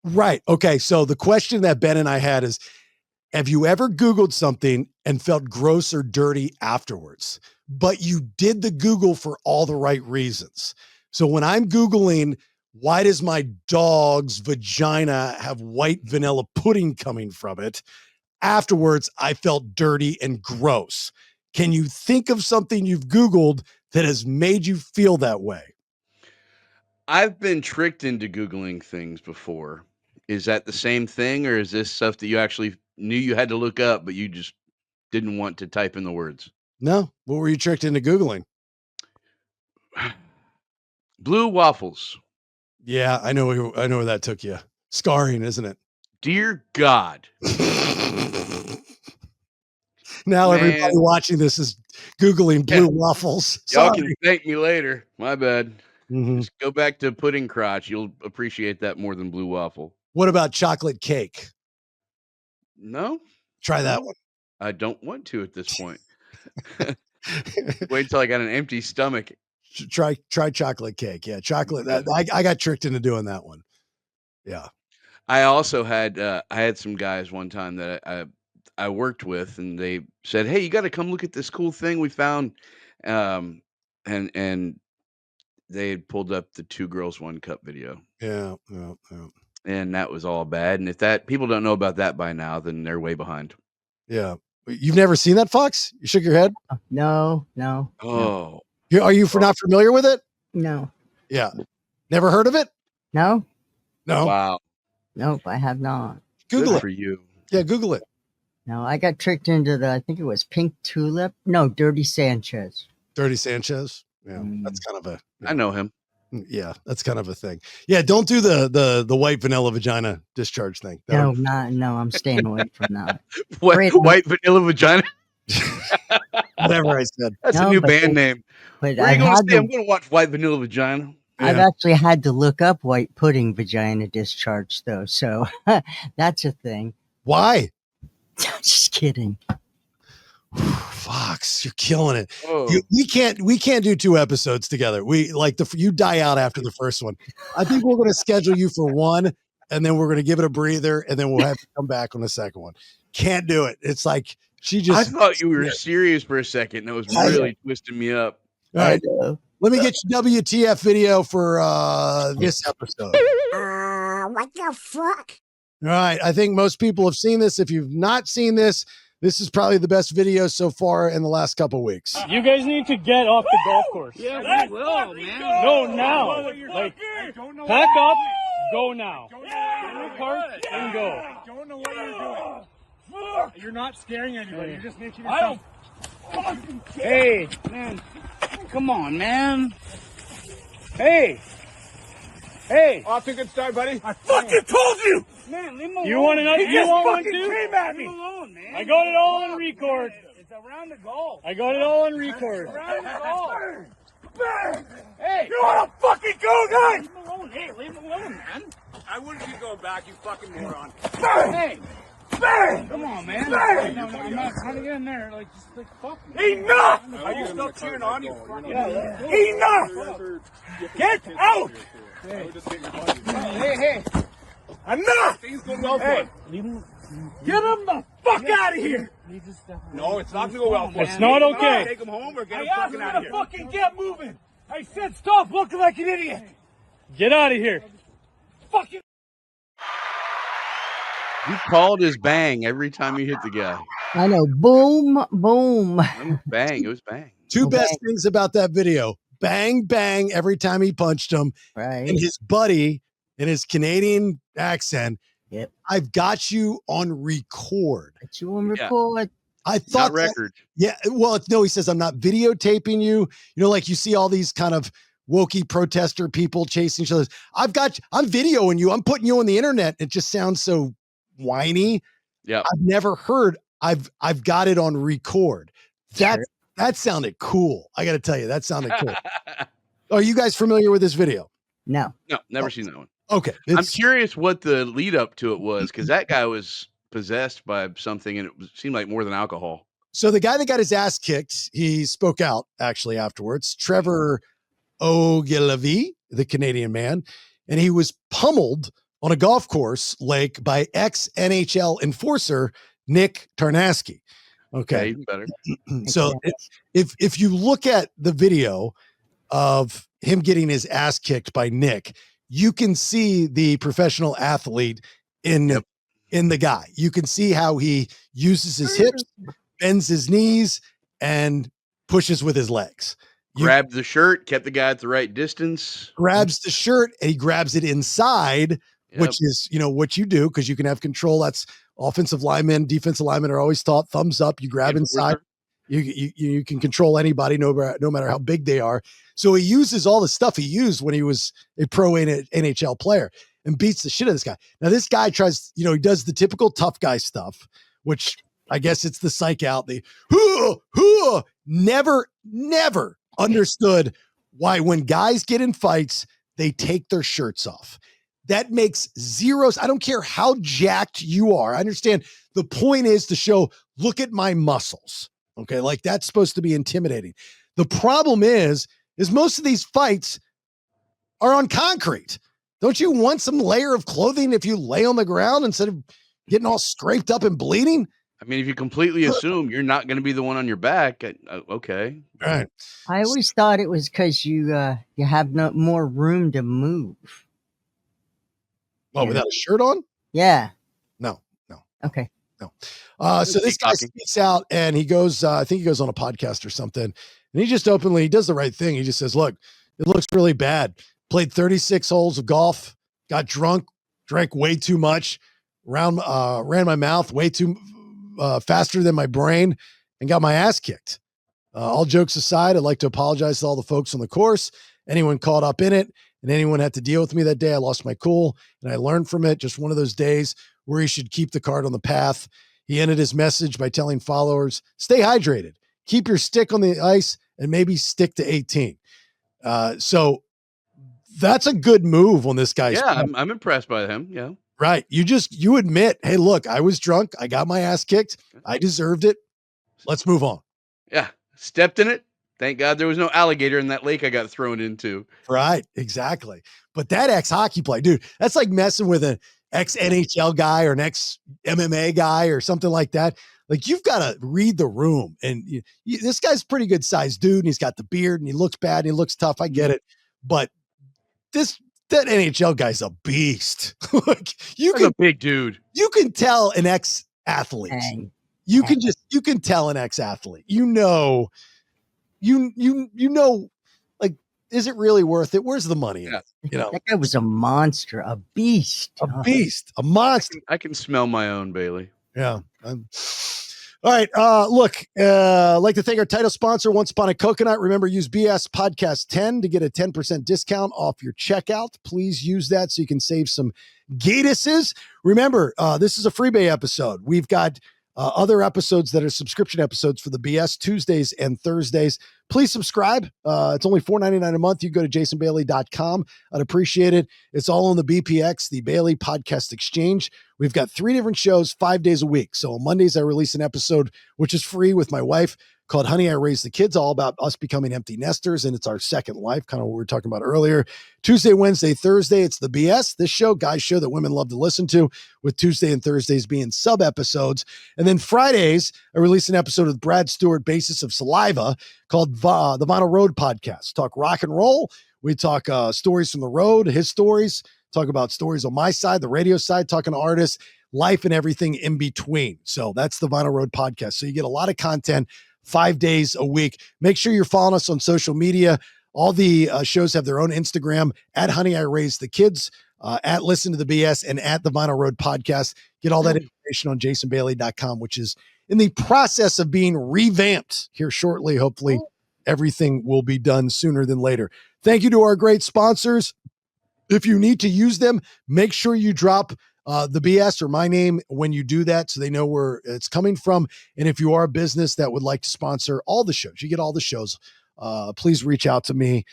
Speaker 6: Right. Okay. So the question that Ben and I had is, have you ever Googled something and felt gross or dirty afterwards, but you did the Google for all the right reasons? So when I'm Googling, why does my dog's vagina have white vanilla pudding coming from it? Afterwards, I felt dirty and gross. Can you think of something you've Googled that has made you feel that way?
Speaker 2: I've been tricked into Googling things before. Is that the same thing, or is this stuff that you actually knew you had to look up, but you just didn't want to type in the words?
Speaker 6: No. What were you tricked into Googling?
Speaker 2: Blue waffles.
Speaker 6: Yeah, I know where that took you. Scarring, isn't it?
Speaker 2: Dear God.
Speaker 6: Now
Speaker 2: Man.
Speaker 6: everybody watching this is Googling blue waffles.
Speaker 2: Y'all
Speaker 6: Sorry.
Speaker 2: can thank me later. My bad.
Speaker 6: Mhm.
Speaker 2: Just go back to pudding crotch. You'll appreciate that more than blue waffle.
Speaker 6: What about chocolate cake?
Speaker 2: No,
Speaker 6: Try that
Speaker 2: no,
Speaker 6: one.
Speaker 2: I don't want to at this point. Wait till I got an empty stomach.
Speaker 6: Try chocolate cake. Yeah, chocolate. I got tricked into doing that one. Yeah.
Speaker 2: I also had I had some guys one time that I worked with, and they said, "Hey, you got to come look at this cool thing we found." Um, and they had pulled up the Two Girls One Cup video,
Speaker 6: Yeah.
Speaker 2: and that was all bad. And if that people don't know about that by now, then they're way behind.
Speaker 6: Yeah. You've never seen that, Fox? You shook your head?
Speaker 7: No.
Speaker 2: Oh,
Speaker 6: Are you not familiar with it?
Speaker 7: No.
Speaker 6: Yeah. Never heard of it?
Speaker 7: No.
Speaker 6: No.
Speaker 2: wow!
Speaker 7: Nope, I have not.
Speaker 6: Google
Speaker 2: Good
Speaker 6: it.
Speaker 2: for you.
Speaker 6: Yeah, Google it.
Speaker 7: No, I got tricked into I think it was Pink Tulip. No, Dirty Sanchez.
Speaker 6: Dirty Sanchez. Yeah, that's kind of
Speaker 2: I know him.
Speaker 6: yeah, that's kind of a thing. Yeah, don't do the white vanilla vagina discharge thing.
Speaker 7: No, I'm staying away from that.
Speaker 2: White vanilla vagina.
Speaker 6: Whatever I said.
Speaker 2: That's
Speaker 7: No,
Speaker 2: a new
Speaker 7: but
Speaker 2: band name.
Speaker 7: But
Speaker 2: Where are you
Speaker 7: I've
Speaker 2: going to
Speaker 7: had
Speaker 2: stay? I'm
Speaker 7: to,
Speaker 2: going to watch White Vanilla Vagina.
Speaker 7: I've
Speaker 6: Yeah.
Speaker 7: actually had to look up white pudding vagina discharge though, so that's a thing.
Speaker 6: Why?
Speaker 7: Just kidding.
Speaker 6: Fox, you're killing it.
Speaker 2: Oh.
Speaker 6: We can't do 2 episodes together. We like you die out after the first one. I think we're going to schedule you for one, and then we're going to give it a breather, and then we'll have to come back on the second one. Can't do it. It's like she just.
Speaker 2: I thought you were serious for a second. That was really twisting me up.
Speaker 6: All right,
Speaker 7: I know.
Speaker 6: let me get you WTF video for this episode.
Speaker 8: What the fuck?
Speaker 6: All right, I think most people have seen this. If you've not seen this, this is probably the best video so far in the last couple weeks.
Speaker 9: You guys need to get off the golf course.
Speaker 8: Yeah, we will, man.
Speaker 9: No, now. Like, pack up, go now. Get in your car and go.
Speaker 10: I don't know what you're doing. You're not scaring anybody. You're just making yourself.
Speaker 8: I don't fucking care. Hey, man. Come on, man. Hey.
Speaker 10: Off to a good start, buddy.
Speaker 8: I fucking told you. Man, leave him alone.
Speaker 9: You want another?
Speaker 8: He
Speaker 9: You
Speaker 8: just
Speaker 9: want one
Speaker 8: fucking
Speaker 9: too?
Speaker 8: came at me. Leave him alone, man.
Speaker 9: I got it all on record.
Speaker 8: It's around the goal.
Speaker 9: I got it all on record.
Speaker 8: Around the goal. Hey. You want to fucking go, guys? Leave him alone. Hey, leave him alone, man.
Speaker 10: I wouldn't keep going back, you fucking moron.
Speaker 8: Hey. Come on, man. No, I'm not trying to get in there. Like, just like, fuck.
Speaker 10: Enough! Are you still cheering on you? Enough! Get out!
Speaker 8: Hey.
Speaker 10: Enough! Things going well for him.
Speaker 8: Leave him.
Speaker 10: Get him the fuck out of here!
Speaker 8: He just,
Speaker 10: No, it's not gonna go well for him.
Speaker 9: It's not okay.
Speaker 10: Take him home or get
Speaker 8: I
Speaker 10: him
Speaker 8: asked
Speaker 10: fucking
Speaker 8: him
Speaker 10: out of
Speaker 8: to
Speaker 10: here.
Speaker 8: fucking get moving. I said stop looking like an idiot.
Speaker 9: Get out of here.
Speaker 8: Fucking.
Speaker 2: You called his bang every time you hit the guy.
Speaker 7: I know. Boom, boom.
Speaker 2: It was bang. It was bang.
Speaker 6: Two
Speaker 7: Okay.
Speaker 6: best things about that video: bang, bang every time he punched him,
Speaker 7: Right.
Speaker 6: and his buddy in his Canadian accent.
Speaker 7: Yep.
Speaker 6: I've got you on record.
Speaker 7: But you on
Speaker 2: Yeah.
Speaker 7: record.
Speaker 6: I
Speaker 2: Not
Speaker 6: thought that-
Speaker 2: record.
Speaker 6: yeah. Well, no, he says I'm not videotaping you. You know, like you see all these kind of wokey protester people chasing each other. I'm videoing you. I'm putting you on the internet. It just sounds so whiny.
Speaker 2: Yeah.
Speaker 6: I've never heard. I've got it on record. That sounded cool. I got to tell you, that sounded cool. Are you guys familiar with this video?
Speaker 7: No.
Speaker 2: No, never seen that one.
Speaker 6: Okay.
Speaker 2: I'm curious what the lead up to it was, because that guy was possessed by something, and seemed like more than alcohol.
Speaker 6: So the guy that got his ass kicked, he spoke out actually afterwards. Trevor Ogilvie, the Canadian man, and he was pummeled on a golf course lake by ex-NHL enforcer Nick Tarnasky.
Speaker 2: Yeah,
Speaker 6: Okay.
Speaker 2: even better.
Speaker 6: So if you look at the video of him getting his ass kicked by Nick, you can see the professional athlete in the guy. You can see how he uses his hips, bends his knees, and pushes with his legs.
Speaker 2: Grabbed the shirt, kept the guy at the right distance.
Speaker 6: Grabs the shirt and he grabs it inside,
Speaker 2: Yep.
Speaker 6: which is, what you do because you can have control. That's offensive linemen, defensive linemen are always taught thumbs up. You grab inside. You can control anybody, no matter how big they are. So he uses all the stuff he used when he was a pro NHL player and beats the shit out of this guy. Now this guy tries, he does the typical tough guy stuff, which I guess it's the psych out. The never understood why when guys get in fights, they take their shirts off. That makes zeros. I don't care how jacked you are. I understand the point is to show, look at my muscles. Okay. Like that's supposed to be intimidating. The problem is most of these fights are on concrete. Don't you want some layer of clothing if you lay on the ground instead of getting all scraped up and bleeding?
Speaker 2: I mean, if you completely assume you're not going to be the one on your back, okay.
Speaker 6: All right.
Speaker 7: I always thought it was because you have no more room to move.
Speaker 6: Oh, without a shirt on?
Speaker 7: Yeah.
Speaker 6: No.
Speaker 7: Okay.
Speaker 6: No. So this guy speaks out and he goes, I think he goes on a podcast or something. And he just openly, he does the right thing. He just says, look, it looks really bad. Played 36 holes of golf, got drunk, drank way too much, ran my mouth way too faster than my brain, and got my ass kicked. All jokes aside, I'd like to apologize to all the folks on the course, anyone caught up in it, and anyone had to deal with me that day. I lost my cool, and I learned from it. Just one of those days where he should keep the cart on the path. He ended his message by telling followers, stay hydrated, keep your stick on the ice, and maybe stick to 18. So that's a good move on this guy's
Speaker 2: part. I'm impressed by him. Yeah.
Speaker 6: Right. You admit, hey, look, I was drunk. I got my ass kicked. I deserved it. Let's move on.
Speaker 2: Yeah. Stepped in it. Thank God there was no alligator in that lake I got thrown into.
Speaker 6: Right. Exactly. But that ex-hockey player, dude, that's like messing with an ex-NHL guy or an ex-MMA guy or something like that. Like you've got to read the room. And this guy's a pretty good sized dude. And he's got the beard and he looks bad and he looks tough. I get it. But that NHL guy's a beast. Like
Speaker 2: He's a big dude.
Speaker 6: You can tell an ex-athlete. You can tell an ex-athlete. You know, like, is it really worth it? Where's the money?
Speaker 2: Yeah.
Speaker 7: That guy was a monster, a beast,
Speaker 6: a monster.
Speaker 2: I can smell my own, Bailey.
Speaker 6: Yeah. All right. Look, I'd like to thank our title sponsor, Once Upon a Coconut. Remember, use BS Podcast 10 to get a 10% discount off your checkout. Please use that so you can save some gatuses. Remember, this is a freebie episode. We've got other episodes that are subscription episodes for the BS Tuesdays and Thursdays. Please subscribe. It's only $4.99 a month. You go to jasonbailey.com. I'd appreciate it. It's all on the BPX, the Bailey Podcast Exchange. We've got 3 different shows, 5 days a week. So on Mondays, I release an episode, which is free with my wife, called Honey, I Raised the Kids, all about us becoming empty nesters. And it's our second life, kind of what we were talking about earlier. Tuesday, Wednesday, Thursday, it's the BS, this show, guys show that women love to listen to, with Tuesday and Thursdays being sub episodes. And then Fridays, I release an episode with Brad Stewart, basis of Saliva, called the Vinyl Road Podcast. Talk rock and roll. We talk stories from the road, his stories, talk about stories on my side, the radio side, talking to artists, life and everything in between. So that's the Vinyl Road Podcast. So you get a lot of content 5 days a week. Make sure you're following us on social media. All the shows have their own Instagram, at Honey, I Raised the Kids, at Listen to the BS, and at the Vinyl Road Podcast. Get all that information on jasonbailey.com, which is in the process of being revamped here shortly. Hopefully everything will be done sooner than later. Thank you to our great sponsors. If you need to use them, make sure you drop the BS or my name when you do that, so they know where it's coming from. And if you are a business that would like to sponsor all the shows, you get all the shows, please reach out to me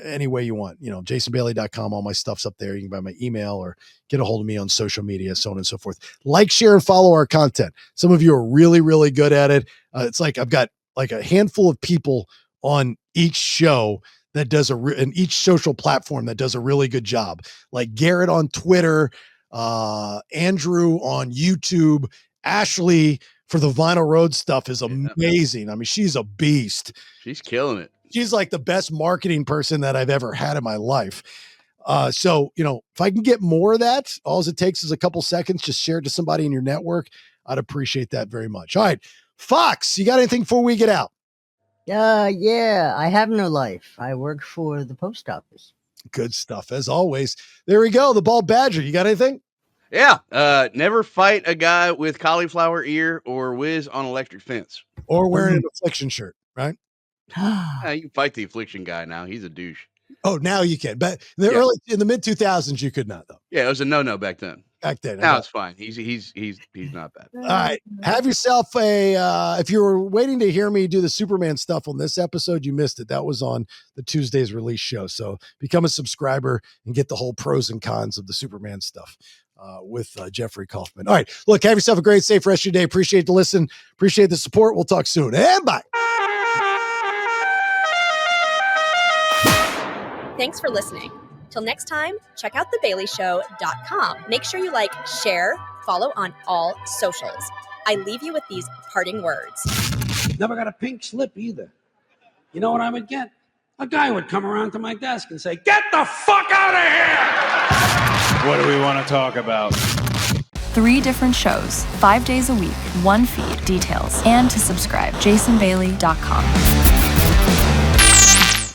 Speaker 6: any way you want. jasonbailey.com, all my stuff's up there. You can buy my email or get a hold of me on social media, so on and so forth. Like, share, and follow our content. Some of you are really, really good at it. It's like I've got like a handful of people on each show that does in each social platform that does a really good job. Like Garrett on Twitter, Andrew on YouTube, Ashley for the Vinyl Road stuff is amazing. I mean, she's a beast.
Speaker 2: She's killing it.
Speaker 6: She's like the best marketing person that I've ever had in my life. So, if I can get more of that, all it takes is a couple seconds, just share it to somebody in your network. I'd appreciate that very much. All right, Foxx, you got anything before we get out?
Speaker 7: Yeah, I have no life. I work for the post office.
Speaker 6: Good stuff, as always. There we go. The Bald Badger. You got anything?
Speaker 2: Yeah. Never fight a guy with cauliflower ear or whiz on electric fence.
Speaker 6: Or wearing an Affliction shirt, right?
Speaker 2: You can fight the Affliction guy now. He's a douche.
Speaker 6: Oh, now you can. But in the mid 2000s, you could not, though.
Speaker 2: Yeah, it was a no-no back then.
Speaker 6: back then.
Speaker 2: Now it's fine. He's not bad.
Speaker 6: All right. Have yourself if you were waiting to hear me do the Superman stuff on this episode, you missed it. That was on the Tuesday's release show. So become a subscriber and get the whole pros and cons of the Superman stuff with Jeffrey Kaufman. All right. Look, have yourself a great, safe rest of your day. Appreciate the listen. Appreciate the support. We'll talk soon. And bye.
Speaker 5: Thanks for listening. Till next time, check out thebaileyshow.com. Make sure you like, share, follow on all socials. I leave you with these parting words.
Speaker 11: Never got a pink slip either. You know what I would get? A guy would come around to my desk and say, "Get the fuck out of here!"
Speaker 12: What do we want to talk about?
Speaker 13: 3 different shows, 5 days a week, 1 feed, details, and to subscribe, jasonbailey.com.